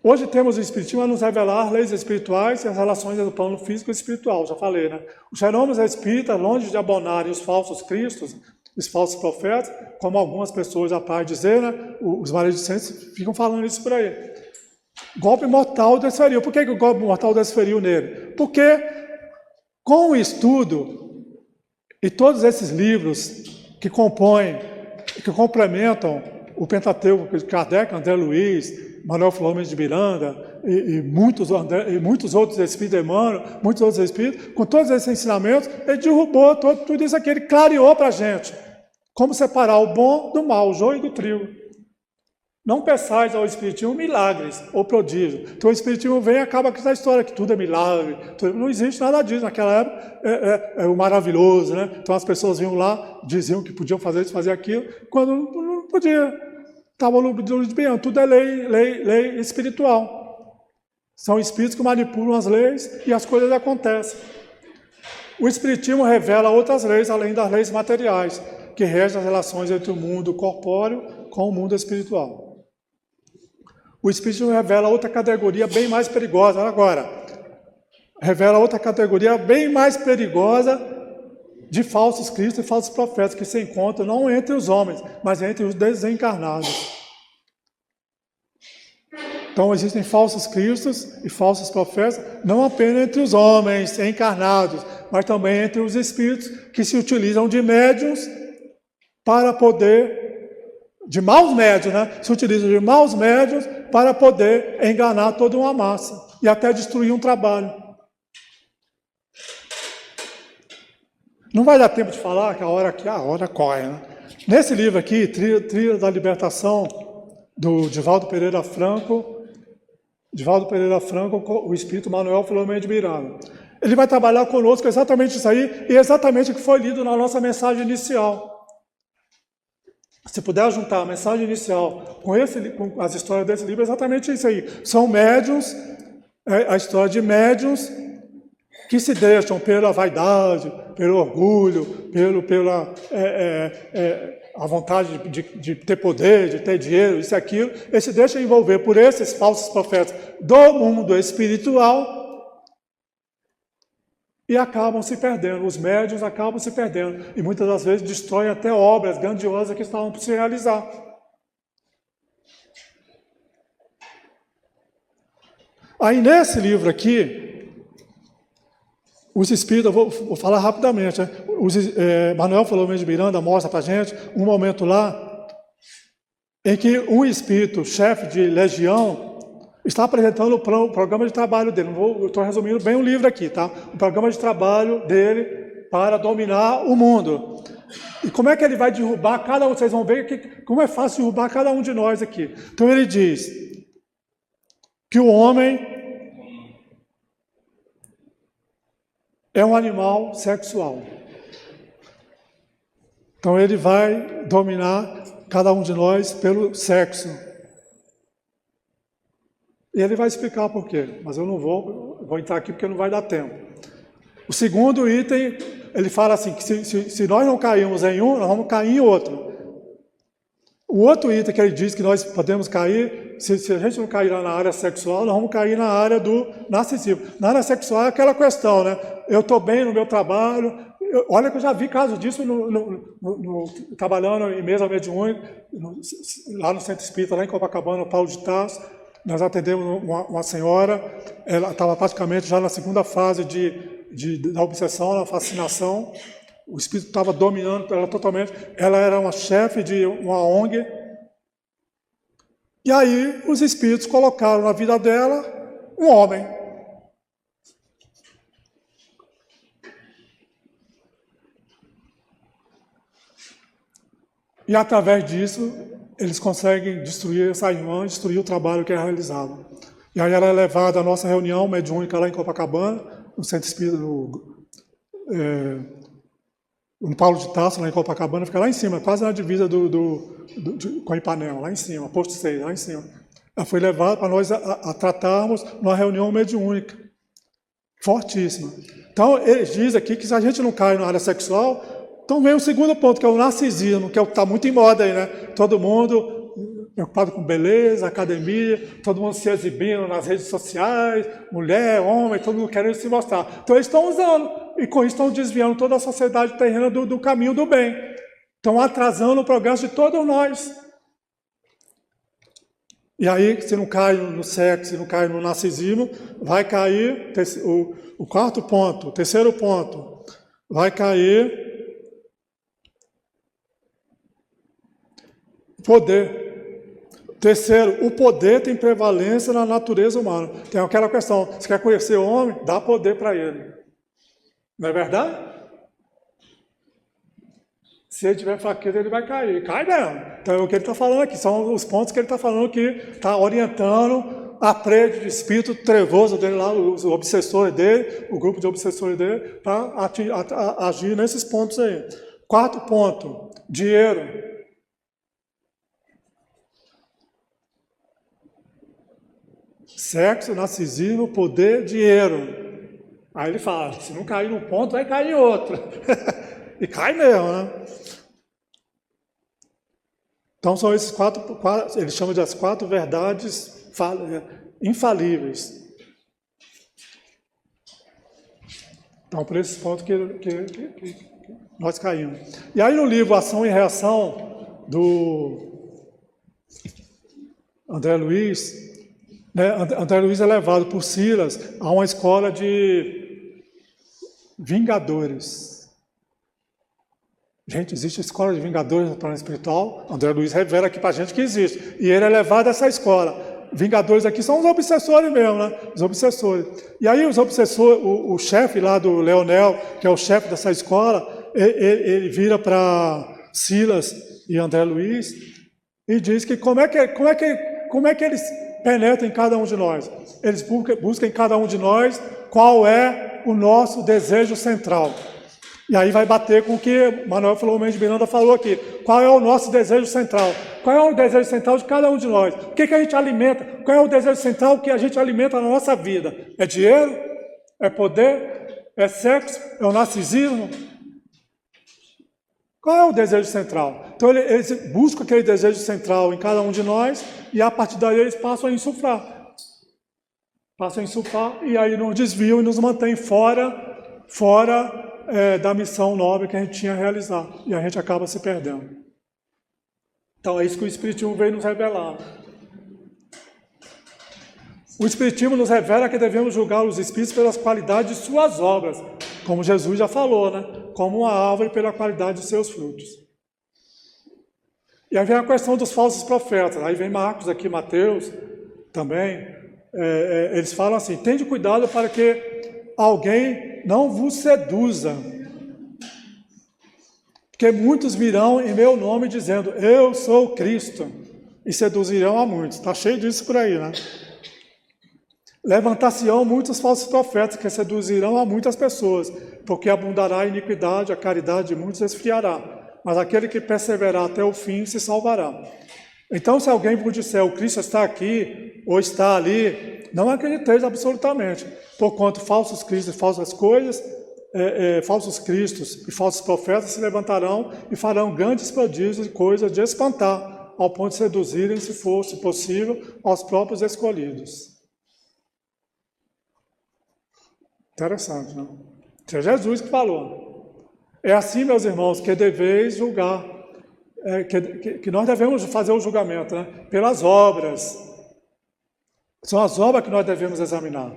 S3: Hoje temos o Espiritismo a nos revelar leis espirituais e as relações do plano físico e espiritual, já falei, né? Os fenômenos espíritas, longe de abonarem os falsos cristos, os falsos profetas, como algumas pessoas apraz dizer, né? Os maledicentes ficam falando isso por aí. Golpe mortal desferiu. Por que o golpe mortal desferiu nele? Porque com o estudo e todos esses livros que compõem, que complementam o Pentateuco de Kardec, André Luiz, Manuel Filomeno de Miranda e muitos outros espíritos, Emmanuel, muitos outros espíritos, com todos esses ensinamentos, ele derrubou tudo isso aqui, ele clareou para a gente como separar o bom do mal, o joio do trigo. Não peçais ao Espiritismo milagres ou prodígios. Então o Espiritismo vem e acaba com essa história que tudo é milagre. Não existe nada disso. Naquela época é o maravilhoso, né? Então as pessoas vinham lá, diziam que podiam fazer isso, fazer aquilo, quando não podia. Estava ludibriando. Tudo é lei espiritual. São espíritos que manipulam as leis e as coisas acontecem. O Espiritismo revela outras leis, além das leis materiais, que regem as relações entre o mundo corpóreo com o mundo espiritual. O Espiritismo revela outra categoria bem mais perigosa. Agora, revela outra categoria bem mais perigosa de falsos cristos e falsos profetas que se encontram não entre os homens, mas entre os desencarnados. Então, existem falsos cristos e falsos profetas não apenas entre os homens encarnados, mas também entre os espíritos que se utilizam de médiuns para poder... de maus médiuns, né? Se utilizam de maus médiuns para poder enganar toda uma massa e até destruir um trabalho. Não vai dar tempo de falar que a hora corre, né? Nesse livro aqui, Trilha da Libertação, do Divaldo Pereira Franco, o Espírito Manuel Filomeno de Miranda. Ele vai trabalhar conosco exatamente isso aí e exatamente o que foi lido na nossa mensagem inicial. Se puder juntar a mensagem inicial com as histórias desse livro, é exatamente isso aí. São médiuns, a história de médiuns que se deixam pela vaidade, pelo orgulho, pela a vontade de ter poder, de ter dinheiro, isso e aquilo, eles se deixam envolver por esses falsos profetas do mundo espiritual e acabam se perdendo, os médiuns acabam se perdendo, e muitas das vezes destroem até obras grandiosas que estavam por se realizar. Aí nesse livro aqui, os espíritos, eu vou falar rapidamente, né? Manuel Filomeno de Miranda mostra para a gente um momento lá em que um espírito, chefe de legião, está apresentando o programa de trabalho dele. Eu estou resumindo bem o livro aqui, tá? O programa de trabalho dele para dominar o mundo. E como é que ele vai derrubar cada um? Vocês vão ver como é fácil derrubar cada um de nós aqui. Então ele diz que o homem é um animal sexual. Então ele vai dominar cada um de nós pelo sexo. E ele vai explicar por quê, mas eu não vou entrar aqui porque não vai dar tempo. O segundo item, ele fala assim, que se nós não caímos em um, nós vamos cair em outro. O outro item que ele diz que nós podemos cair se a gente não cair lá na área sexual, nós vamos cair na área do narcisismo. Na área sexual é aquela questão, né? Eu estou bem no meu trabalho. Olha que eu já vi casos disso trabalhando em mesa mediúnica, lá no Centro Espírita, lá em Copacabana, no Paulo de Tarso. Nós atendemos uma senhora, ela estava praticamente já na segunda fase da obsessão, da fascinação. O espírito estava dominando ela totalmente. Ela era uma chefe de uma ONG. E aí os espíritos colocaram na vida dela um homem. E através disso, eles conseguem destruir essa irmã, destruir o trabalho que é realizado. E aí ela é levada à nossa reunião mediúnica lá em Copacabana, no Centro Espírita no Paulo de Tarso, lá em Copacabana, fica lá em cima, quase na divisa com Ipanema, lá em cima, posto 6, lá em cima. Ela foi levada para nós a tratarmos numa reunião mediúnica, fortíssima. Então, eles dizem aqui que se a gente não cai na área sexual, então vem o segundo ponto, que é o narcisismo, que é o que está muito em moda aí, né? Todo mundo preocupado com beleza, academia, todo mundo se exibindo nas redes sociais, mulher, homem, todo mundo querendo se mostrar. Então eles estão usando, e com isso estão desviando toda a sociedade terrena do caminho do bem. Estão atrasando o progresso de todos nós. E aí, se não cai no sexo, se não cai no narcisismo, vai cair o quarto ponto, o terceiro ponto, vai cair poder. Terceiro, o poder tem prevalência na natureza humana. Tem aquela questão, se quer conhecer o homem, dá poder para ele. Não é verdade? Se ele tiver fraqueza, ele vai cair. Cai mesmo. Então, é o que ele está falando aqui. São os pontos que ele está falando que está orientando a prédio de espírito trevoso dele lá, os obsessores dele, o grupo de obsessores dele, para agir nesses pontos aí. Quarto ponto, dinheiro. Sexo, narcisismo, poder, dinheiro. Aí ele fala, se não cair num ponto, vai cair em outro. E cai mesmo, né? Então são esses quatro, ele chama de as 4 verdades infalíveis. Então, por esses pontos que nós caímos. E aí no livro Ação e Reação, do André Luiz, né, André Luiz é levado por Silas a uma escola de vingadores. Gente, existe a escola de vingadores no plano espiritual. André Luiz revela aqui para a gente que existe. E ele é levado a essa escola. Vingadores aqui são os obsessores mesmo, né? Os obsessores. E aí os obsessores, o chefe lá do Leonel, que é o chefe dessa escola, ele vira para Silas e André Luiz e diz que como é que eles penetram em cada um de nós. Eles buscam em cada um de nós qual é o nosso desejo central. E aí vai bater com o que Manuel Filomeno de Miranda falou aqui. Qual é o nosso desejo central? Qual é o desejo central de cada um de nós? O que a gente alimenta? Qual é o desejo central que a gente alimenta na nossa vida? É dinheiro? É poder? É sexo? É o narcisismo? Qual é o desejo central? Então eles buscam aquele desejo central em cada um de nós e a partir daí eles passam a insuflar. Passam a insuflar e aí nos desviam e nos mantêm fora da missão nobre que a gente tinha realizado. E a gente acaba se perdendo. Então é isso que o Espiritismo veio nos revelar. O Espiritismo nos revela que devemos julgar os Espíritos pelas qualidades de suas obras, como Jesus já falou, né? Como uma árvore pela qualidade de seus frutos. E aí vem a questão dos falsos profetas. Aí vem Marcos aqui, Mateus também. Eles falam assim, tende cuidado para que alguém não vos seduza. Porque muitos virão em meu nome dizendo, eu sou Cristo. E seduzirão a muitos. Está cheio disso por aí, né? Levantar-se-ão muitos falsos profetas que seduzirão a muitas pessoas, porque abundará a iniquidade, a caridade de muitos esfriará. Mas aquele que perseverar até o fim se salvará. Então, se alguém vos disser, o Cristo está aqui, ou está ali, não acrediteis absolutamente, porquanto falsos cristos e falsas coisas, falsos cristos e falsos profetas se levantarão e farão grandes prodígios e coisas de espantar, ao ponto de seduzirem, se fosse possível, aos próprios escolhidos. Interessante, não? Isso é Jesus que falou. É assim, meus irmãos, que deveis julgar, que nós devemos fazer o julgamento, né? Pelas obras. São as obras que nós devemos examinar.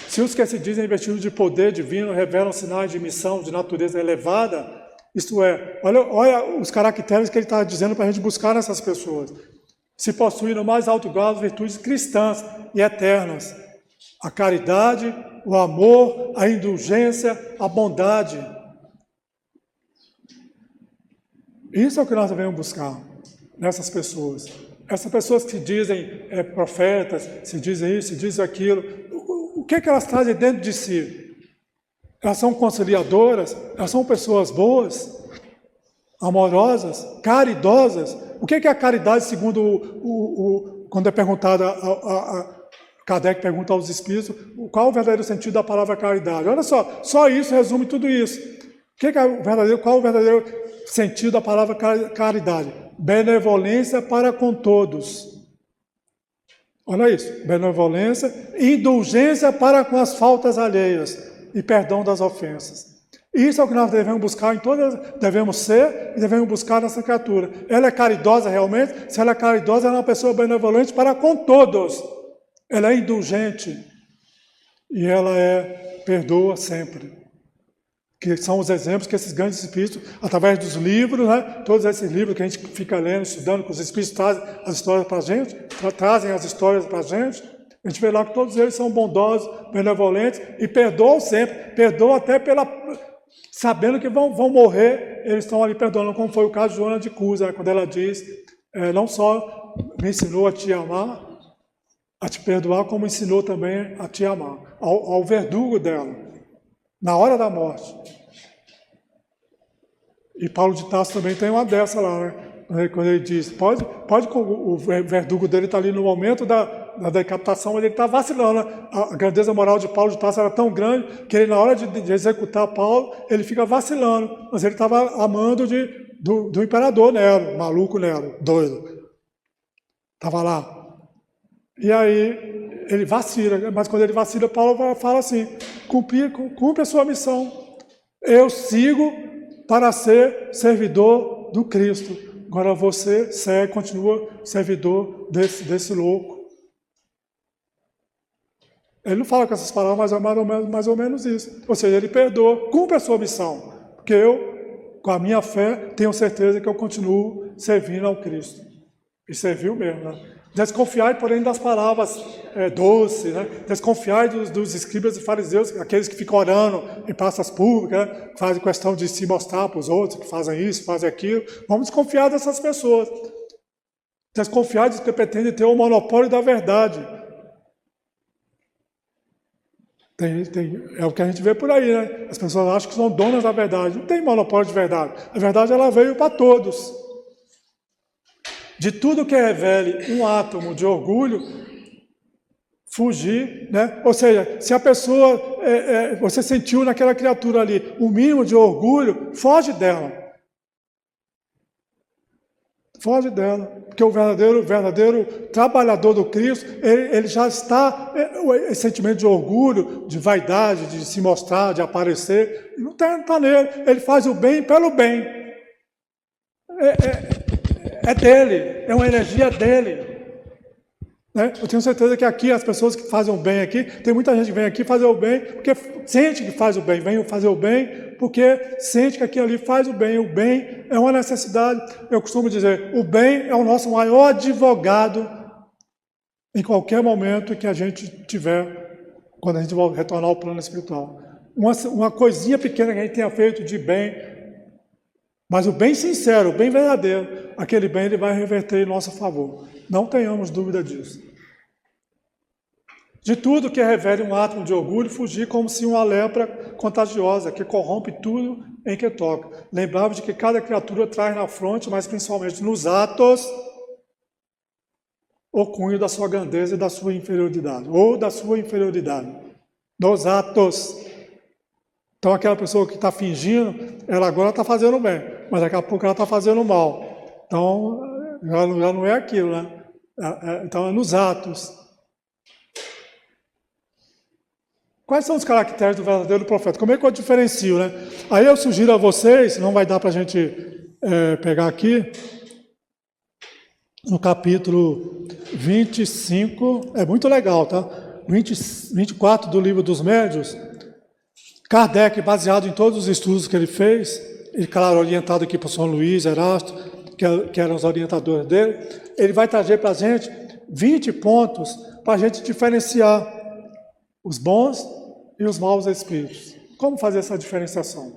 S3: Se os que se dizem investidos de poder divino revelam sinais de missão de natureza elevada, isto é, olha os caracteres que ele está dizendo para a gente buscar nessas pessoas. Se possuem no mais alto grau as virtudes cristãs e eternas, a caridade, o amor, a indulgência, a bondade. Isso é o que nós devemos buscar nessas pessoas. Essas pessoas que se dizem profetas, se dizem isso, se dizem aquilo, o que elas trazem dentro de si? Elas são conciliadoras? Elas são pessoas boas, amorosas, caridosas? O que é a caridade, segundo quando é perguntado Kardec pergunta aos espíritos, qual o verdadeiro sentido da palavra caridade? Olha só isso resume tudo isso. Qual o verdadeiro sentido da palavra caridade? Benevolência para com todos. Olha isso, benevolência, indulgência para com as faltas alheias e perdão das ofensas. Isso é o que nós devemos buscar devemos ser e devemos buscar nessa criatura. Ela é caridosa realmente? Se ela é caridosa, ela é uma pessoa benevolente para com todos. Ela é indulgente e ela perdoa sempre. Que são os exemplos que esses grandes espíritos, através dos livros, né, todos esses livros que a gente fica lendo, estudando, que os espíritos trazem as histórias para a gente, a gente vê lá que todos eles são bondosos, benevolentes e perdoam sempre, perdoam até sabendo que vão morrer, eles estão ali perdoando, como foi o caso de Joana de Cusa, quando ela diz, não só me ensinou a te amar, a te perdoar, como ensinou também a te amar, ao verdugo dela, na hora da morte. E Paulo de Tarso também tem uma dessa lá, né? Quando ele diz, o verdugo dele está ali no momento da decapitação, mas ele está vacilando. A grandeza moral de Paulo de Tarso era tão grande que ele, na hora de executar Paulo, ele fica vacilando. Mas ele estava amando do imperador Nero, maluco Nero, doido. Estava lá. E aí ele vacila, mas quando ele vacila, Paulo fala assim, cumpre a sua missão. Eu sigo para ser servidor do Cristo. Agora você continua servidor desse louco. Ele não fala com essas palavras, mas é mais ou menos isso. Ou seja, ele perdoa, cumpre a sua missão. Porque eu, com a minha fé, tenho certeza que eu continuo servindo ao Cristo. E serviu mesmo, né? Desconfiai, porém, das palavras doces, né? Desconfiai dos escribas e fariseus, aqueles que ficam orando em praças públicas, né? Fazem questão de se mostrar para os outros, que fazem isso, fazem aquilo. Vamos desconfiar dessas pessoas. Desconfiar dos que pretendem ter o monopólio da verdade. É o que a gente vê por aí, né? As pessoas acham que são donas da verdade. Não tem monopólio de verdade. A verdade, ela veio para todos. De tudo que revele um átomo de orgulho, fugir, né? Ou seja, se a pessoa, você sentiu naquela criatura ali um mínimo de orgulho, foge dela. Foge dela. Porque o verdadeiro trabalhador do Cristo, ele já está, esse sentimento de orgulho, de vaidade, de se mostrar, de aparecer, não está nele. Ele faz o bem pelo bem. É dele, é uma energia dele. Né? Eu tenho certeza que aqui, as pessoas que fazem o bem aqui, tem muita gente que vem aqui fazer o bem, porque sente que faz o bem, vem fazer o bem, porque sente que aquilo ali faz o bem é uma necessidade. Eu costumo dizer, o bem é o nosso maior advogado em qualquer momento que a gente tiver, quando a gente retornar ao plano espiritual. Uma coisinha pequena que a gente tenha feito de bem, mas o bem sincero, o bem verdadeiro, aquele bem ele vai reverter em nosso favor. Não tenhamos dúvida disso. De tudo que revele um átomo de orgulho, fugir como se uma lepra contagiosa, que corrompe tudo em que toca. Lembrava de que cada criatura traz na fronte, mas principalmente nos atos, o cunho da sua grandeza e da sua inferioridade. Ou da sua inferioridade. Nos atos. Então aquela pessoa que está fingindo, ela agora está fazendo bem, mas daqui a pouco ela está fazendo mal. Então, Já não é aquilo, né? Então é nos atos. Quais são os caracteres do verdadeiro profeta? Como é que eu diferencio, né? Aí eu sugiro a vocês, não vai dar para a gente pegar aqui, no capítulo 25, é muito legal, tá? 24 do Livro dos Médiuns, Kardec, baseado em todos os estudos que ele fez, e claro, orientado aqui por São Luís, Erasto, que eram os orientadores dele, ele vai trazer para a gente 20 pontos para a gente diferenciar os bons e os maus espíritos. Como fazer essa diferenciação?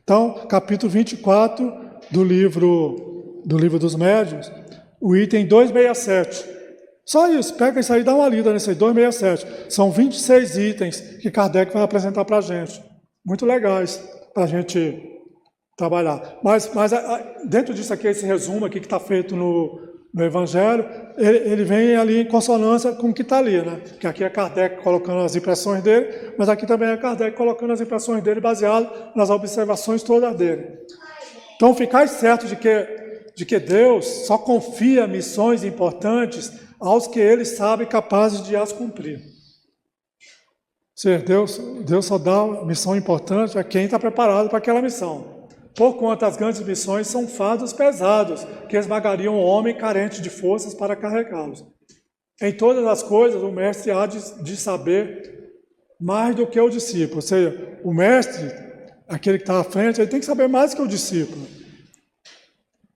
S3: Então, capítulo 24 do livro dos Médiuns, o item 267. Só isso, pega isso aí e dá uma lida nesse aí, 267. São 26 itens que Kardec vai apresentar para a gente. Muito legais para a gente trabalhar. Mas dentro disso aqui, esse resumo aqui que está feito no Evangelho, ele vem ali em consonância com o que está ali, né? Que aqui é Kardec colocando as impressões dele, mas aqui também é Kardec colocando as impressões dele baseado nas observações todas dele. Então, ficai certo de que Deus só confia missões importantes aos que Ele sabe capazes de as cumprir. Deus só dá missão importante a quem está preparado para aquela missão. Porquanto as grandes missões são fardos pesados, que esmagariam o homem carente de forças para carregá-los. Em todas as coisas, o mestre há de saber mais do que o discípulo. Ou seja, o mestre, aquele que está à frente, ele tem que saber mais que o discípulo.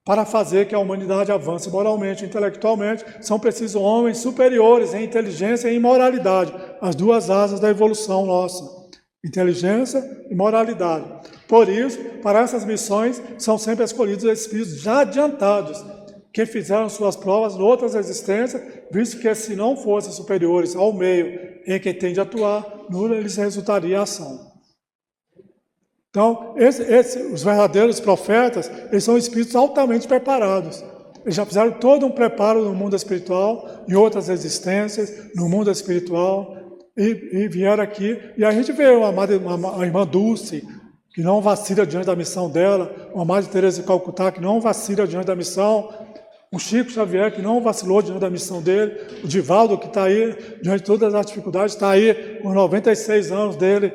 S3: Para fazer que a humanidade avance moralmente e intelectualmente, são precisos homens superiores em inteligência e em moralidade, as duas asas da evolução nossa. Inteligência e moralidade. Por isso, para essas missões, são sempre escolhidos espíritos já adiantados, que fizeram suas provas em outras existências, visto que se não fossem superiores ao meio em que tem de atuar, nula lhes resultaria a ação. Então, os verdadeiros profetas, eles são espíritos altamente preparados. Eles já fizeram todo um preparo no mundo espiritual, em outras existências, no mundo espiritual, e vieram aqui, e a gente vê a irmã Dulce, que não vacila diante da missão dela, a Madre Teresa de Calcutá, que não vacila diante da missão, o Chico Xavier, que não vacilou diante da missão dele, o Divaldo, que está aí, diante de todas as dificuldades, está aí com 96 anos dele,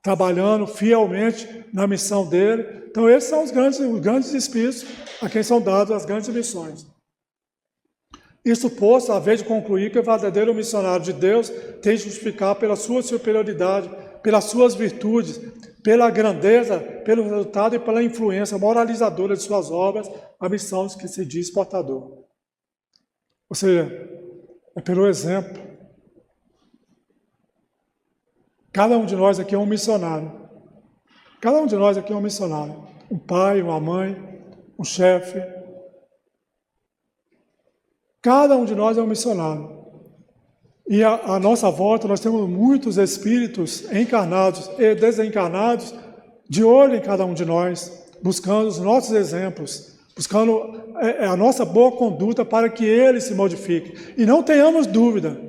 S3: trabalhando fielmente na missão dele. Então, esses são os grandes espíritos a quem são dadas as grandes missões. Isso posto, a vez de concluir que o verdadeiro missionário de Deus tem de justificar pela sua superioridade, pelas suas virtudes, pela grandeza, pelo resultado e pela influência moralizadora de suas obras, a missão que se diz portador. Ou seja, é pelo exemplo. Cada um de nós aqui é um missionário. Cada um de nós aqui é um missionário. Um pai, uma mãe, um chefe. Cada um de nós é um missionário. E à nossa volta nós temos muitos espíritos encarnados e desencarnados de olho em cada um de nós, buscando os nossos exemplos, buscando a nossa boa conduta para que ele se modifique. E não tenhamos dúvida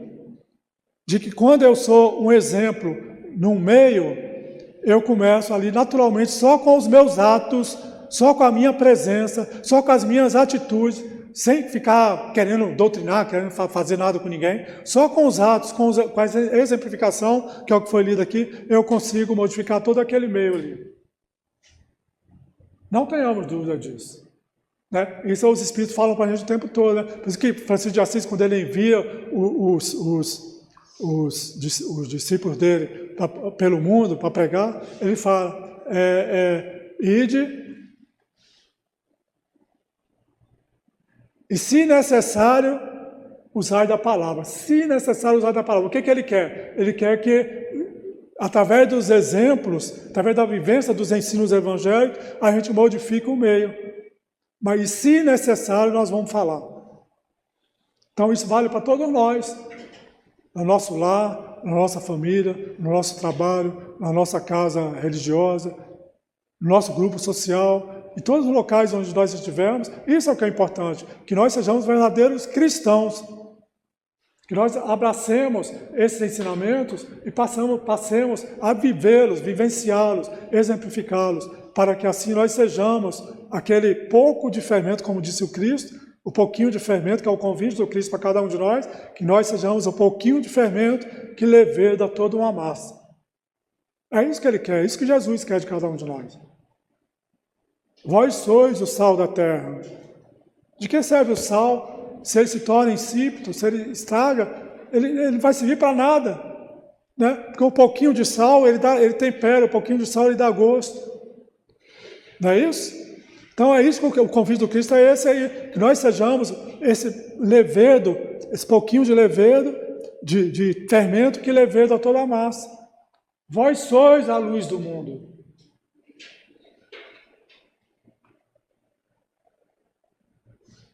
S3: de que quando eu sou um exemplo num meio, eu começo ali naturalmente só com os meus atos, só com a minha presença, só com as minhas atitudes, sem ficar querendo doutrinar, querendo fazer nada com ninguém, só com os atos, com a exemplificação, que é o que foi lido aqui, eu consigo modificar todo aquele meio ali. Não tenhamos dúvida disso. Né? Isso os Espíritos falam para a gente o tempo todo. Né? Por isso que Francisco de Assis, quando ele envia os discípulos dele pelo mundo para pregar, ele fala, ide, e se necessário, usar da palavra. Se necessário, usar da palavra. O que ele quer? Ele quer que, através dos exemplos, através da vivência dos ensinos evangélicos, a gente modifique o meio. Mas, se necessário, nós vamos falar. Então, isso vale para todos nós. No nosso lar, na nossa família, no nosso trabalho, na nossa casa religiosa, no nosso grupo social, em todos os locais onde nós estivermos. Isso é o que é importante, que nós sejamos verdadeiros cristãos, que nós abracemos esses ensinamentos e passemos a vivê-los, vivenciá-los, exemplificá-los, para que assim nós sejamos aquele pouco de fermento, como disse o Cristo, O pouquinho de fermento, que é o convite do Cristo para cada um de nós, que nós sejamos o pouquinho de fermento que leveda toda uma massa. É isso que Ele quer, é isso que Jesus quer de cada um de nós. Vós sois o sal da terra. De que serve o sal? Se ele se torna insípido, se ele estraga, ele não vai servir para nada. Né? Porque um pouquinho de sal, ele tempera, um pouquinho de sal ele dá gosto. Não é isso? Então é isso que o convite do Cristo é esse aí, que nós sejamos esse levedo, esse pouquinho de levedo, de fermento que leveda toda a massa. Vós sois a luz do mundo.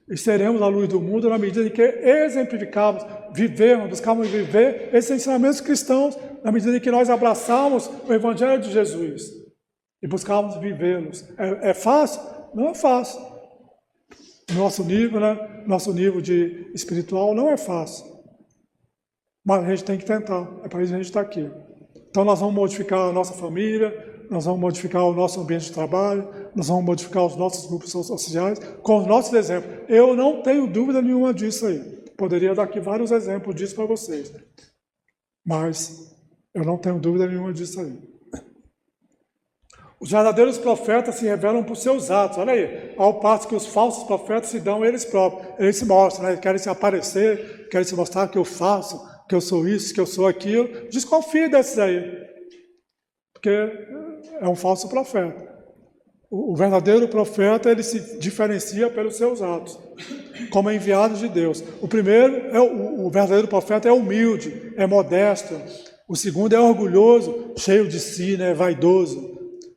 S3: E seremos a luz do mundo na medida em que exemplificamos, vivemos, buscamos viver esses ensinamentos cristãos, na medida em que nós abraçamos o Evangelho de Jesus e buscamos vivê-los. É fácil? Não é fácil. Nosso nível, né? Nosso nível de espiritual não é fácil. Mas a gente tem que tentar. É para isso que a gente está aqui. Então nós vamos modificar a nossa família, nós vamos modificar o nosso ambiente de trabalho, nós vamos modificar os nossos grupos sociais com os nossos exemplos. Eu não tenho dúvida nenhuma disso aí. Poderia dar aqui vários exemplos disso para vocês. Mas eu não tenho dúvida nenhuma disso aí. Os verdadeiros profetas se revelam por seus atos. Olha aí, ao passo que os falsos profetas se dão eles próprios. Eles se mostram, né? Querem se aparecer, querem se mostrar que eu faço, que eu sou isso, que eu sou aquilo. Desconfie desses aí. Porque é um falso profeta. O verdadeiro profeta, ele se diferencia pelos seus atos, como enviado de Deus. O primeiro, o verdadeiro profeta é humilde, é modesto. O segundo é orgulhoso, cheio de si, né? Vaidoso.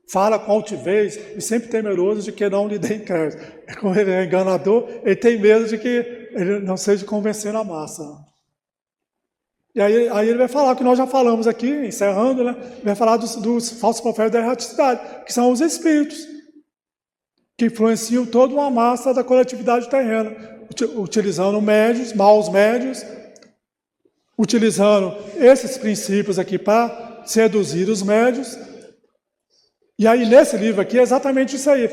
S3: Fala com altivez e sempre temeroso de que não lhe deem crédito. Como ele é enganador, ele tem medo de que ele não seja convencendo a massa. E aí ele vai falar o que nós já falamos aqui, encerrando, né? Vai falar dos falsos profetas da erraticidade, que são os espíritos, que influenciam toda uma massa da coletividade terrena, utilizando médios, maus médios, utilizando esses princípios aqui para seduzir os médios. E aí, nesse livro aqui, é exatamente isso aí.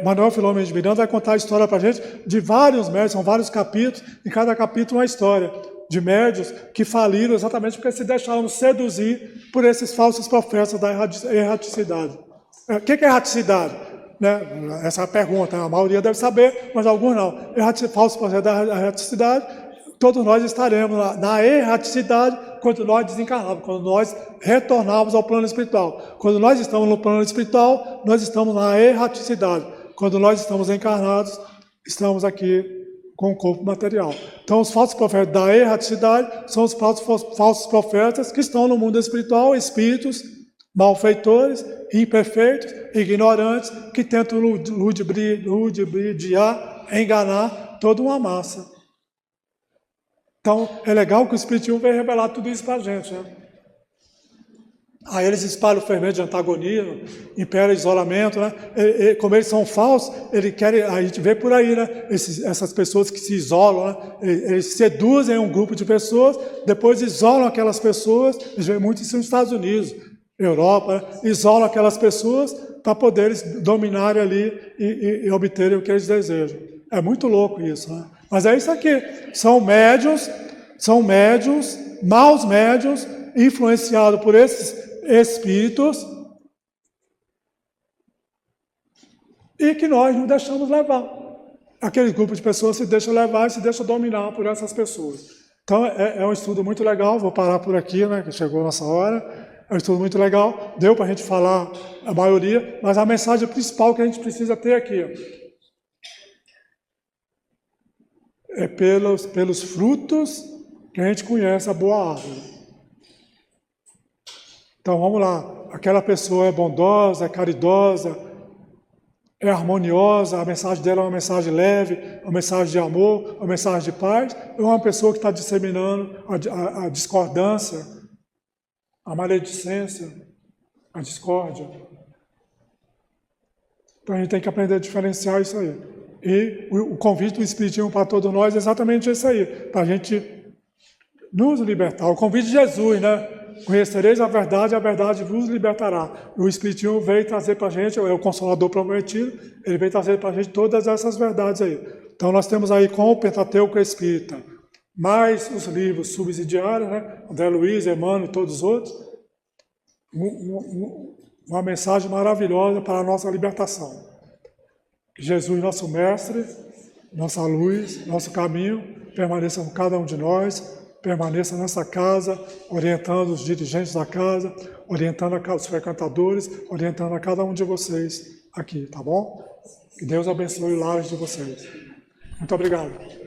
S3: Manuel Filomeno de Miranda vai contar a história para a gente de vários médios, são vários capítulos, em cada capítulo uma história de médios que faliram exatamente porque se deixaram seduzir por esses falsos profetas da erraticidade. O que é erraticidade? Né? Essa é a pergunta, a maioria deve saber, mas alguns não. Falsos profetas da erraticidade, todos nós estaremos na erraticidade quando nós desencarnarmos, quando nós retornarmos ao plano espiritual. Quando nós estamos no plano espiritual, nós estamos na erraticidade. Quando nós estamos encarnados, estamos aqui com o corpo material. Então, os falsos profetas da erraticidade são os falsos profetas que estão no mundo espiritual, espíritos malfeitores, imperfeitos, ignorantes, que tentam ludibriar, enganar toda uma massa. Então, é legal que o Espiritismo veio revelar tudo isso para a gente. Né? Aí eles espalham o fermento de antagonismo, impera isolamento, né? Como eles são falsos, a gente vê por aí, né? Essas pessoas que se isolam, né? Eles seduzem um grupo de pessoas, depois isolam aquelas pessoas, a gente vê muito isso nos Estados Unidos, Europa, né? Isolam aquelas pessoas para poderem dominarem ali e obterem o que eles desejam. É muito louco isso, né? Mas é isso aqui, são médiuns, maus médiuns, influenciados por esses espíritos, e que nós não deixamos levar. Aquele grupo de pessoas se deixa levar e se deixa dominar por essas pessoas. Então é um estudo muito legal, vou parar por aqui, né, que chegou a nossa hora. É um estudo muito legal, deu para a gente falar a maioria, mas a mensagem principal que a gente precisa ter aqui é pelos frutos que a gente conhece a boa árvore. Então vamos lá, aquela pessoa é bondosa, é caridosa, é harmoniosa, a mensagem dela é uma mensagem leve, uma mensagem de amor, uma mensagem de paz, ou é uma pessoa que está disseminando a discordância, a maledicência, a discórdia. Então a gente tem que aprender a diferenciar isso aí. E o convite do Espiritismo para todos nós é exatamente isso aí, para a gente nos libertar. O convite de Jesus, né? Conhecereis a verdade vos libertará. O Espiritismo veio trazer para a gente, é o Consolador prometido, ele veio trazer para a gente todas essas verdades aí. Então nós temos aí com o Pentateuco Espírita, mais os livros subsidiários, né? André Luiz, Emmanuel e todos os outros, uma mensagem maravilhosa para a nossa libertação. Que Jesus, nosso Mestre, nossa luz, nosso caminho, permaneça com cada um de nós, permaneça nessa casa, orientando os dirigentes da casa, orientando os frequentadores, orientando a cada um de vocês aqui, tá bom? Que Deus abençoe os lares de vocês. Muito obrigado.